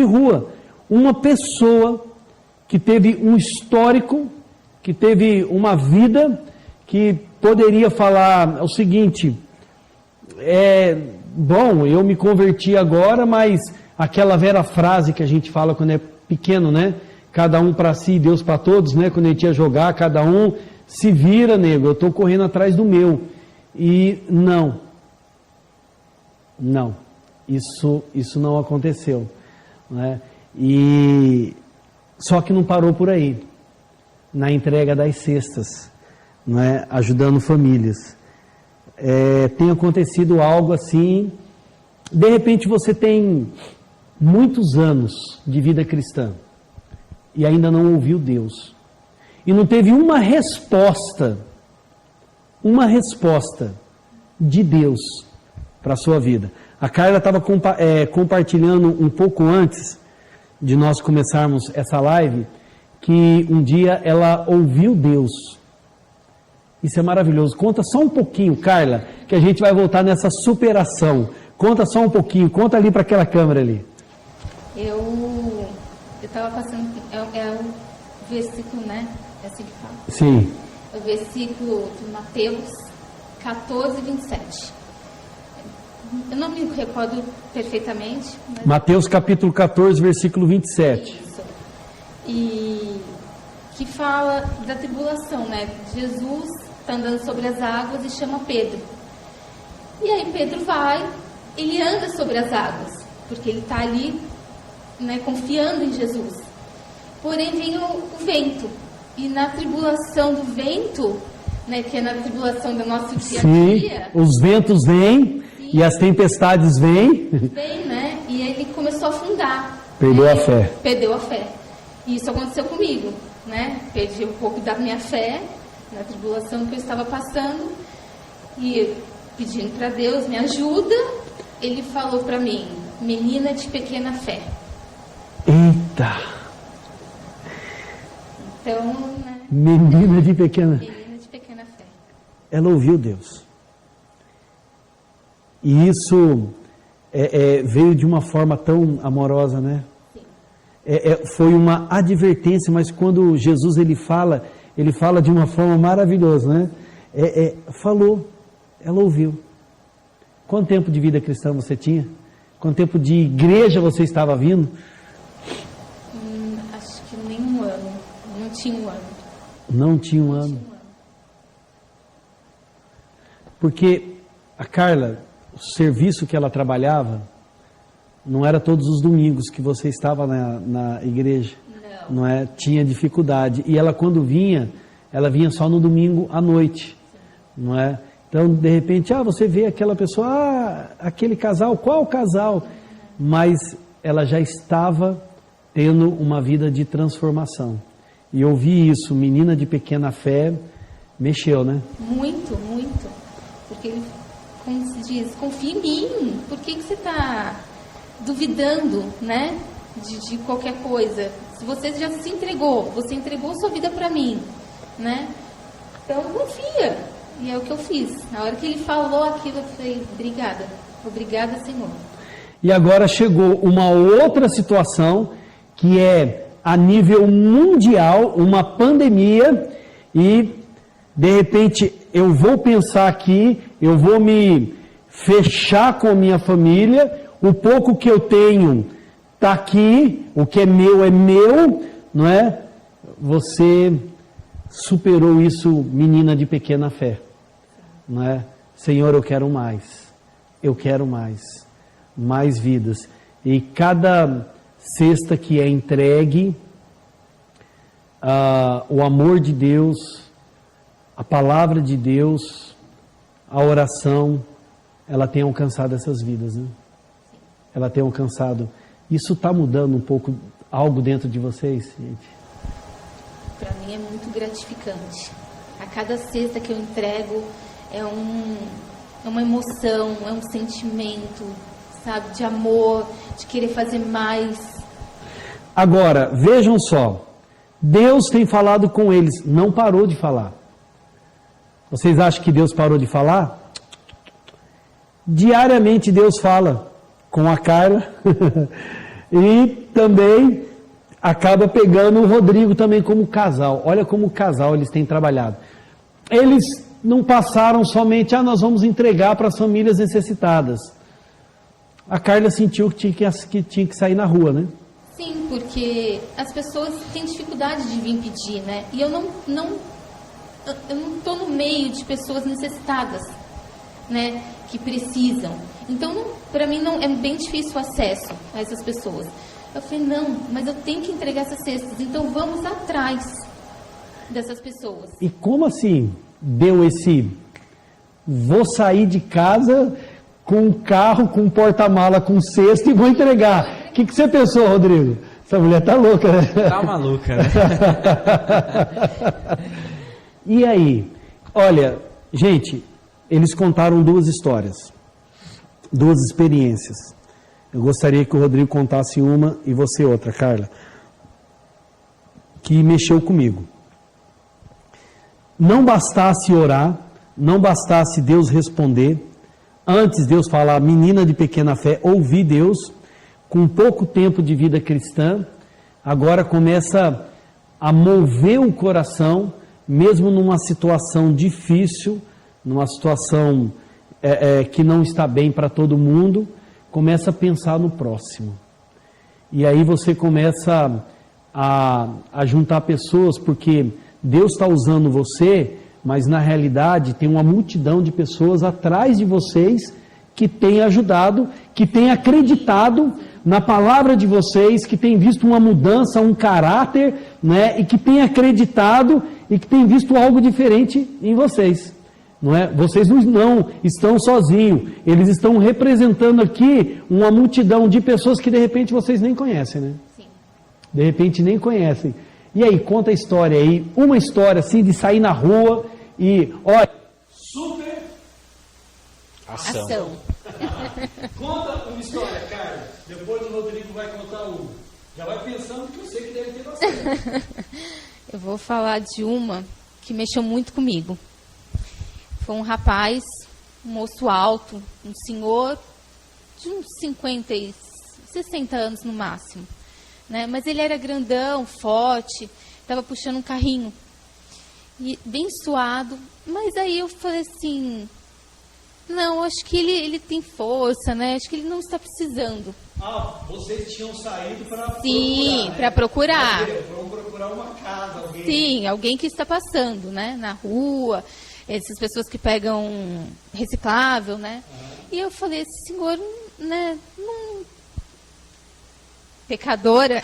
rua, uma pessoa que teve um histórico, que teve uma vida, que poderia falar o seguinte, bom, eu me converti agora, mas aquela velha frase que a gente fala quando é pequeno, né? Cada um para si, Deus para todos, né? Quando a gente ia jogar, cada um se vira, nego, eu estou correndo atrás do meu. E não, Não, isso não aconteceu, né? E só que não parou por aí, na entrega das cestas, né? Ajudando famílias. Tem acontecido algo assim, de repente você tem muitos anos de vida cristã e ainda não ouviu Deus, e não teve uma resposta de Deus para a sua vida. A Carla estava compartilhando um pouco antes de nós começarmos essa live, que um dia ela ouviu Deus. Isso é maravilhoso. Conta só um pouquinho, Carla, que a gente vai voltar nessa superação. Conta só um pouquinho, conta ali para aquela câmera ali. Eu estava passando, é o versículo, né? É assim que fala? Sim. É o versículo de Mateus 14, 27. Eu não me recordo perfeitamente. Mas... Mateus capítulo 14, versículo 27. Isso. E que fala da tribulação, né? Jesus está andando sobre as águas e chama Pedro. E aí Pedro vai, ele anda sobre as águas, porque ele está ali, né, confiando em Jesus. Porém vem o vento, e na tribulação do vento, né, que é na tribulação do nosso dia a dia... Sim, os ventos vêm, sim, e as tempestades vêm. Vem, né, e ele começou a afundar. Perdeu a fé. Perdeu a fé. E isso aconteceu comigo, né, perdi um pouco da minha fé, na tribulação que eu estava passando, e pedindo para Deus, me ajuda, ele falou para mim, menina de pequena fé. Eita! Então, né? Menina de pequena fé. Ela ouviu Deus. E isso veio de uma forma tão amorosa, né? Sim. Foi uma advertência, mas quando Jesus ele fala de uma forma maravilhosa, né? Falou, ela ouviu. Quanto tempo de vida cristã você tinha? Quanto tempo de igreja você estava vindo? Acho que nem um ano. Não tinha um ano. Não tinha um ano. Porque a Carla, o serviço que ela trabalhava, não era todos os domingos que você estava na igreja. Não é? Tinha dificuldade. E ela, quando vinha, ela vinha só no domingo à noite. Sim. Não é? Então, de repente, você vê aquela pessoa, aquele casal, qual casal? Mas ela já estava tendo uma vida de transformação. E ouvir isso, menina de pequena fé, mexeu, né? Muito, muito. Porque ele, como se diz, confia em mim. Por que você está duvidando, né? De qualquer coisa. Se você já se entregou, você entregou sua vida para mim, né? Então confia. E é o que eu fiz. Na hora que ele falou aquilo, eu falei, obrigada. Obrigada, Senhor. E agora chegou uma outra situação que é a nível mundial, uma pandemia, e de repente eu vou pensar aqui, eu vou me fechar com a minha família, o pouco que eu tenho está aqui, o que é meu, não é? Você superou isso, menina de pequena fé, não é? Senhor, eu quero mais vidas. E cada cesta que é entregue, o amor de Deus, a palavra de Deus, a oração, ela tem alcançado essas vidas, né? Ela tem alcançado. Isso está mudando um pouco algo dentro de vocês, gente? Para mim é muito gratificante. A cada cesta que eu entrego é uma emoção, é um sentimento, sabe, de amor, de querer fazer mais. Agora, vejam só, Deus tem falado com eles, não parou de falar. Vocês acham que Deus parou de falar? Diariamente Deus fala com a Carla e também acaba pegando o Rodrigo também como casal. Olha como casal eles têm trabalhado. Eles não passaram somente, nós vamos entregar para as famílias necessitadas. A Carla sentiu que tinha que sair na rua, né? Sim, porque as pessoas têm dificuldade de vir pedir, né? E eu não estou no meio de pessoas necessitadas, né, que precisam. Então, para mim, não, é bem difícil o acesso a essas pessoas. Eu falei, não, mas eu tenho que entregar essas cestas, então vamos atrás dessas pessoas. E como assim deu esse... Vou sair de casa com um carro, com um porta-mala, com cesto e vou entregar. O que você pensou, Rodrigo? Essa mulher tá louca, né? Tá maluca, né? E aí? Olha, gente, eles contaram 2 histórias, 2 experiências. Eu gostaria que o Rodrigo contasse uma e você outra, Carla, que mexeu comigo. Não bastasse orar, não bastasse Deus responder, antes Deus falar, menina de pequena fé, ouvir Deus, com pouco tempo de vida cristã, agora começa a mover o coração, mesmo numa situação difícil, numa situação que não está bem para todo mundo, começa a pensar no próximo. E aí você começa a juntar pessoas, porque Deus está usando você, mas na realidade tem uma multidão de pessoas atrás de vocês que tem ajudado, que tem acreditado na palavra de vocês, que tem visto uma mudança, um caráter, né, e que tem acreditado e que tem visto algo diferente em vocês. Não é? Vocês não estão sozinhos, eles estão representando aqui uma multidão de pessoas que de repente vocês nem conhecem, né? Sim. De repente nem conhecem. E aí, conta a história aí, uma história assim de sair na rua e, olha, super Ação. Conta uma história, Carlos. Depois o Rodrigo vai contar uma. Já vai pensando que eu sei que deve ter bastante. Eu vou falar de uma que mexeu muito comigo. Foi um rapaz, um moço alto, um senhor de uns 50 e 60 anos no máximo, né? Mas ele era grandão, forte, estava puxando um carrinho, e bem suado. Mas aí eu falei assim, não, acho que ele tem força, né? Acho que ele não está precisando. Ah, vocês tinham saído para procurar. Sim, para procurar. Para procurar uma casa, alguém. Sim, alguém que está passando, né? Na rua, essas pessoas que pegam reciclável, né? E eu falei, esse senhor, né? Não... Pecadora,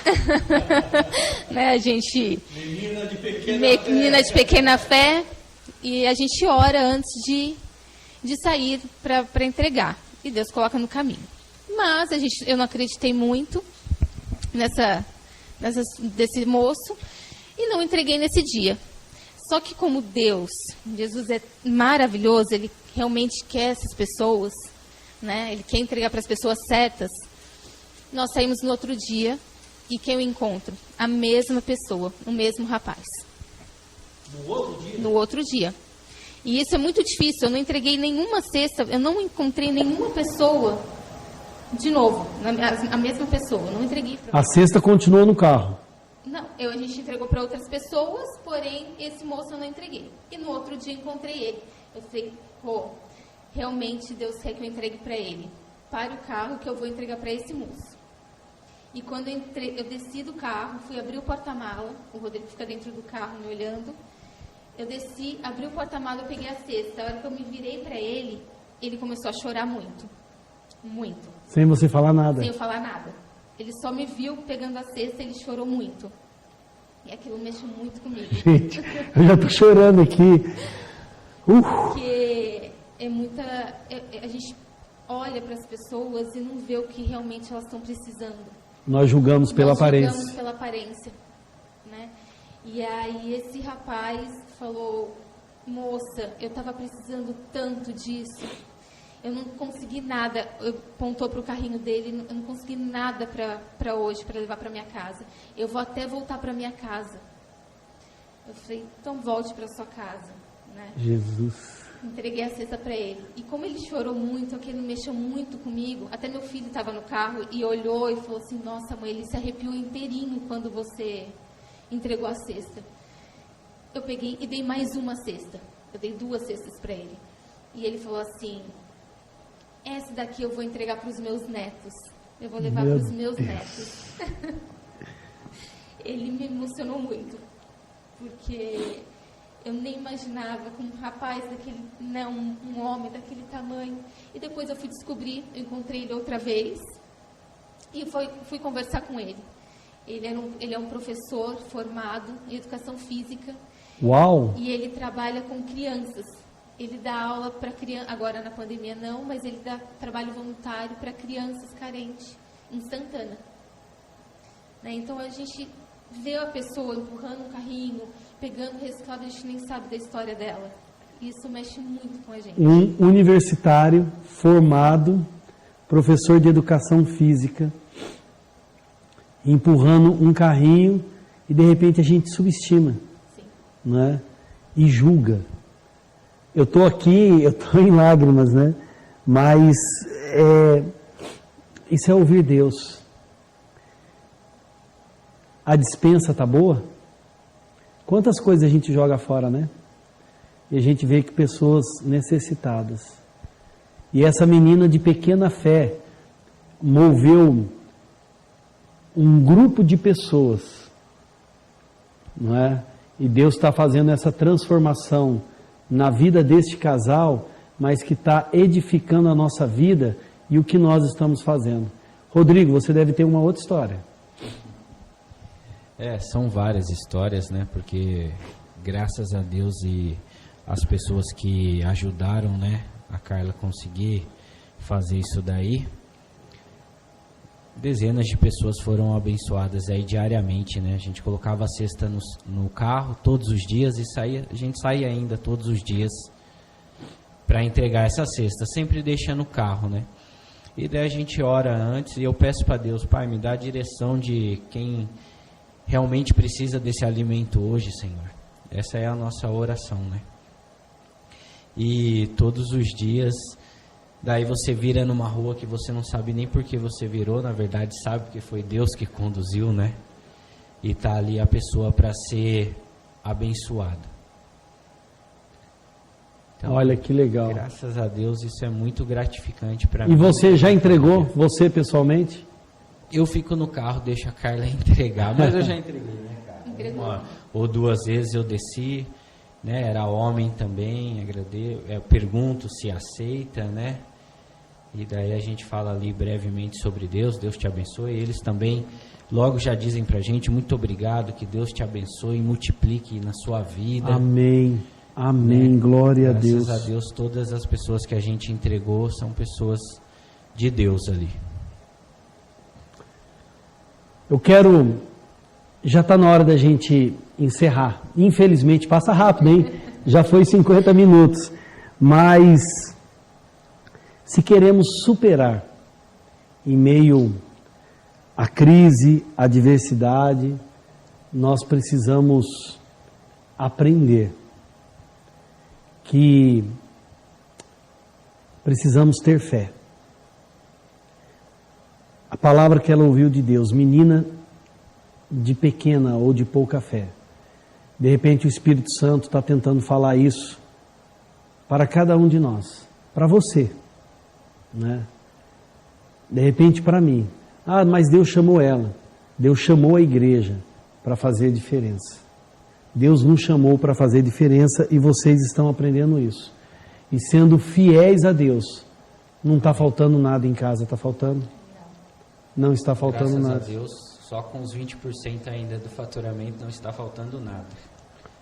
né? A gente... Menina de pequena fé. E a gente ora antes de sair para entregar. E Deus coloca no caminho. Mas eu não acreditei muito desse moço e não entreguei nesse dia. Só que como Jesus é maravilhoso, Ele realmente quer essas pessoas, né? Ele quer entregar para as pessoas certas. Nós saímos no outro dia e quem eu encontro? A mesma pessoa, o mesmo rapaz. No outro dia? No outro dia. E isso é muito difícil, eu não entreguei nenhuma cesta, eu não encontrei nenhuma pessoa de novo, a mesma pessoa, eu não entreguei para... A cesta continuou no carro. Não, a gente entregou para outras pessoas, porém esse moço eu não entreguei. E no outro dia encontrei ele. Eu falei, realmente Deus quer que eu entregue para ele. Pare o carro que eu vou entregar para esse moço. E quando eu desci do carro, fui abrir o porta-mala, o Rodrigo fica dentro do carro me olhando. Eu desci, abri o porta-mala, eu peguei a cesta. A hora que eu me virei para ele, ele começou a chorar muito. Muito. Sem você falar nada. Sem eu falar nada. Ele só me viu pegando a cesta e ele chorou muito. E aquilo mexeu muito comigo. Gente, eu já estou chorando aqui. Porque é muita... a gente olha para as pessoas e não vê o que realmente elas estão precisando. Nós julgamos pela aparência. Julgamos pela aparência, né? E aí esse rapaz falou, moça, eu estava precisando tanto disso. Eu não consegui nada, apontou para o carrinho dele, eu não consegui nada para hoje, para levar para minha casa. Eu vou até voltar para minha casa. Eu falei, então volte para sua casa, né? Jesus. Entreguei a cesta para ele. E como ele chorou muito, aquilo mexeu muito comigo, até meu filho estava no carro e olhou e falou assim, nossa mãe, ele se arrepiou inteirinho quando você entregou a cesta. Eu peguei e dei mais uma cesta. Eu dei 2 cestas para ele. E ele falou assim, essa daqui eu vou entregar para os meus netos. Eu vou levar para os meus netos. Ele me emocionou muito. Porque eu nem imaginava com um rapaz daquele, né, um homem daquele tamanho. E depois eu fui descobrir, eu encontrei ele outra vez e fui conversar com ele. Ele é um professor formado em educação física. Uau! E ele trabalha com crianças. Ele dá aula para crianças, agora na pandemia não, mas ele dá trabalho voluntário para crianças carentes em Santana. Né? Então a gente vê a pessoa empurrando um carrinho, pegando reciclado, a gente nem sabe da história dela. Isso mexe muito com a gente. Um universitário formado, professor de educação física, empurrando um carrinho e de repente a gente subestima, né? E julga. Eu estou aqui, eu estou em lágrimas, né? Mas isso é ouvir Deus. A despensa está boa? Quantas coisas a gente joga fora, né? E a gente vê que pessoas necessitadas. E essa menina de pequena fé moveu um grupo de pessoas, não é? E Deus está fazendo essa transformação na vida deste casal, mas que está edificando a nossa vida e o que nós estamos fazendo. Rodrigo, você deve ter uma outra história. São várias histórias, né? Porque graças a Deus e as pessoas que ajudaram, né, a Carla conseguir fazer isso daí, dezenas de pessoas foram abençoadas aí diariamente, né? A gente colocava a cesta no carro todos os dias e a gente saía ainda todos os dias para entregar essa cesta, sempre deixando o carro, né? E daí a gente ora antes e eu peço para Deus, Pai, me dá a direção de quem realmente precisa desse alimento hoje, Senhor. Essa é a nossa oração, né? E todos os dias, daí você vira numa rua que você não sabe nem por que você virou, na verdade sabe que foi Deus que conduziu, né? E tá ali a pessoa para ser abençoada. Então, olha que legal. Graças a Deus isso é muito gratificante para mim. E você já entregou, você pessoalmente? Eu fico no carro, deixo a Carla entregar, mas eu já entreguei, né, cara? Entregou. Uma ou duas vezes eu desci, né? Era homem também, eu pergunto se aceita, né? E daí a gente fala ali brevemente sobre Deus, Deus te abençoe. Eles também logo já dizem pra gente, muito obrigado, que Deus te abençoe e multiplique na sua vida. Amém, amém, né? Glória a Deus. Graças a Deus, todas as pessoas que a gente entregou são pessoas de Deus ali. Eu quero, já está na hora da gente encerrar. Infelizmente passa rápido, hein? Já foi 50 minutos. Mas se queremos superar em meio à crise, à adversidade, nós precisamos aprender que precisamos ter fé. A palavra que ela ouviu de Deus, menina de pequena ou de pouca fé. De repente o Espírito Santo está tentando falar isso para cada um de nós, para você, né? De repente para mim. Ah, mas Deus chamou ela, Deus chamou a igreja para fazer diferença. Deus nos chamou para fazer diferença e vocês estão aprendendo isso. E sendo fiéis a Deus, não está faltando nada em casa, está faltando? Não está faltando nada. Graças a Deus, só com os 20% ainda do faturamento não está faltando nada.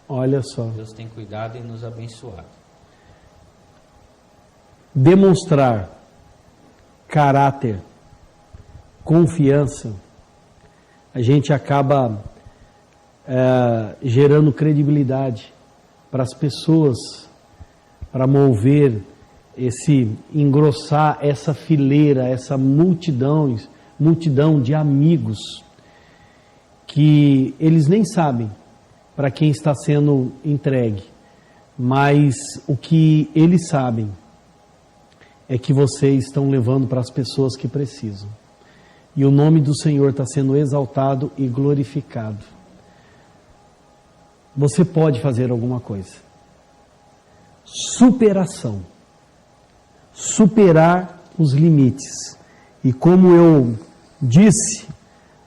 Olha só. Deus tem cuidado e nos abençoado. Demonstrar caráter, confiança, a gente acaba gerando credibilidade para as pessoas, para mover engrossar essa fileira, essa multidão de amigos que eles nem sabem para quem está sendo entregue, mas o que eles sabem é que vocês estão levando para as pessoas que precisam. E o nome do Senhor está sendo exaltado e glorificado. Você pode fazer alguma coisa. Superação. Superar os limites. E como eu disse,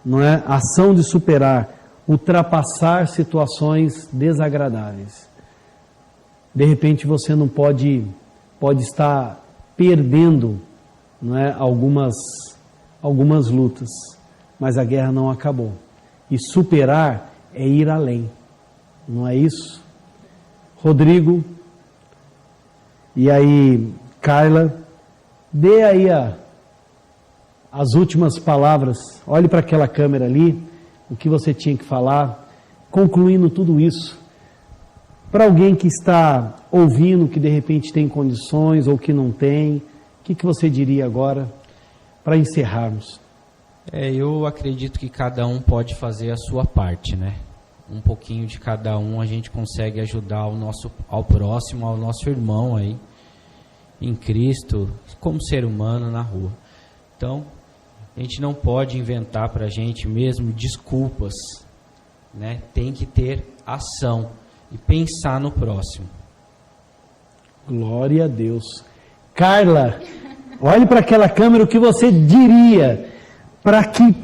não é? Ação de superar, ultrapassar situações desagradáveis. De repente você não pode estar perdendo, não é, algumas lutas, mas a guerra não acabou. E superar é ir além, não é isso? Rodrigo, e aí Carla, dê aí as últimas palavras, olhe para aquela câmera ali, o que você tinha que falar, concluindo tudo isso, para alguém que está ouvindo, que de repente tem condições ou que não tem, o que você diria agora para encerrarmos? Eu acredito que cada um pode fazer a sua parte, né? Um pouquinho de cada um a gente consegue ajudar ao próximo, ao nosso irmão aí, em Cristo, como ser humano na rua. Então, a gente não pode inventar para a gente mesmo desculpas, né? Tem que ter ação e pensar no próximo. Glória a Deus. Carla, olhe para aquela câmera, o que você diria para que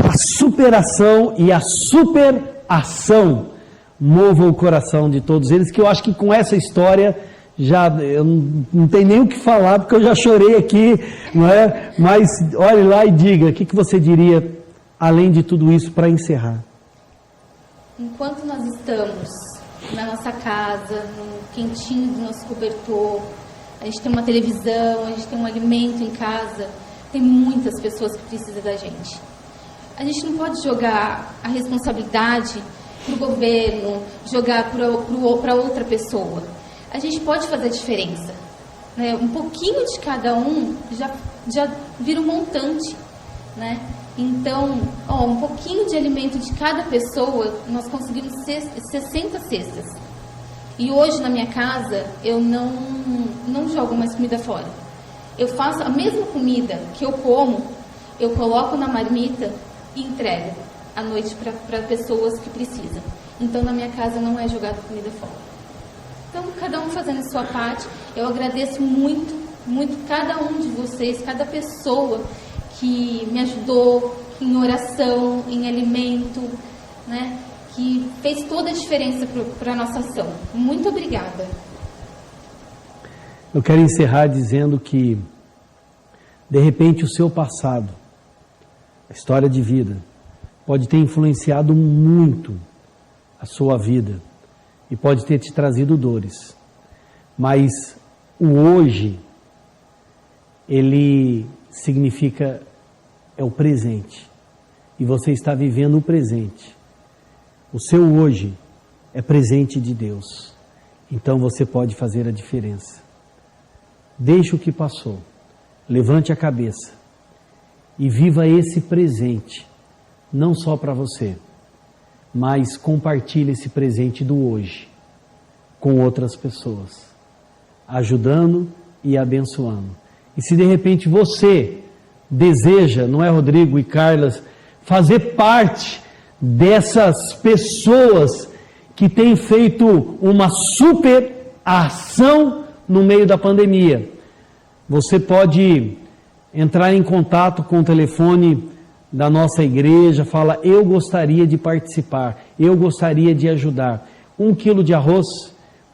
a superação e a superação mova o coração de todos eles, que eu acho que com essa história já eu não tenho nem o que falar, porque eu já chorei aqui, não é? Mas olhe lá e diga, o que você diria além de tudo isso para encerrar? Enquanto nós estamos na nossa casa, no quentinho do nosso cobertor, a gente tem uma televisão, a gente tem um alimento em casa, tem muitas pessoas que precisam da gente. A gente não pode jogar a responsabilidade para o governo, jogar para outra pessoa. A gente pode fazer a diferença, né? Um pouquinho de cada um já vira um montante, né? Então, um pouquinho de alimento de cada pessoa, nós conseguimos 60 cestas. E hoje na minha casa, eu não jogo mais comida fora. Eu faço a mesma comida que eu como, eu coloco na marmita e entrego à noite para pessoas que precisam. Então, na minha casa não é jogada comida fora. Então, cada um fazendo a sua parte. Eu agradeço muito, muito cada um de vocês, cada pessoa que me ajudou em oração, em alimento, né? Que fez toda a diferença para a nossa ação. Muito obrigada. Eu quero encerrar dizendo que, de repente, o seu passado, a história de vida, pode ter influenciado muito a sua vida e pode ter te trazido dores. Mas o hoje, ele significa, é o presente. E você está vivendo o presente. O seu hoje é presente de Deus. Então você pode fazer a diferença. Deixe o que passou. Levante a cabeça. E viva esse presente. Não só para você. Mas compartilhe esse presente do hoje. Com outras pessoas. Ajudando e abençoando. E se de repente você deseja, não é, Rodrigo e Carla, fazer parte dessas pessoas que têm feito uma super ação no meio da pandemia, você pode entrar em contato com o telefone da nossa igreja, fala, eu gostaria de participar, eu gostaria de ajudar. 1 quilo de arroz,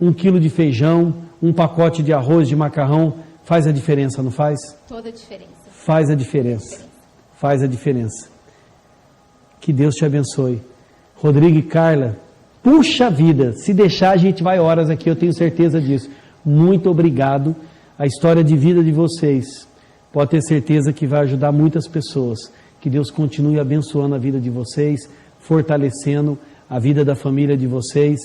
1 quilo de feijão, um pacote de arroz, de macarrão, faz a diferença, não faz? Toda a diferença. Faz a diferença. Faz a diferença. Que Deus te abençoe. Rodrigo e Carla, puxa vida, se deixar a gente vai horas aqui, eu tenho certeza disso. Muito obrigado. A história de vida de vocês, pode ter certeza que vai ajudar muitas pessoas. Que Deus continue abençoando a vida de vocês, fortalecendo a vida da família de vocês.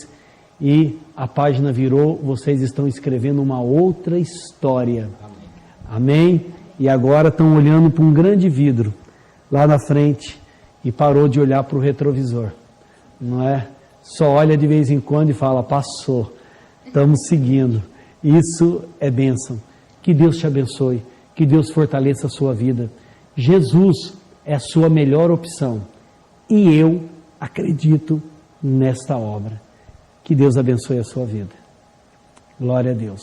E a página virou, vocês estão escrevendo uma outra história. Amém? E agora estão olhando para um grande vidro lá na frente e parou de olhar para o retrovisor, não é? Só olha de vez em quando e fala, passou, estamos seguindo. Isso é bênção. Que Deus te abençoe, que Deus fortaleça a sua vida. Jesus é a sua melhor opção e eu acredito nesta obra. Que Deus abençoe a sua vida. Glória a Deus.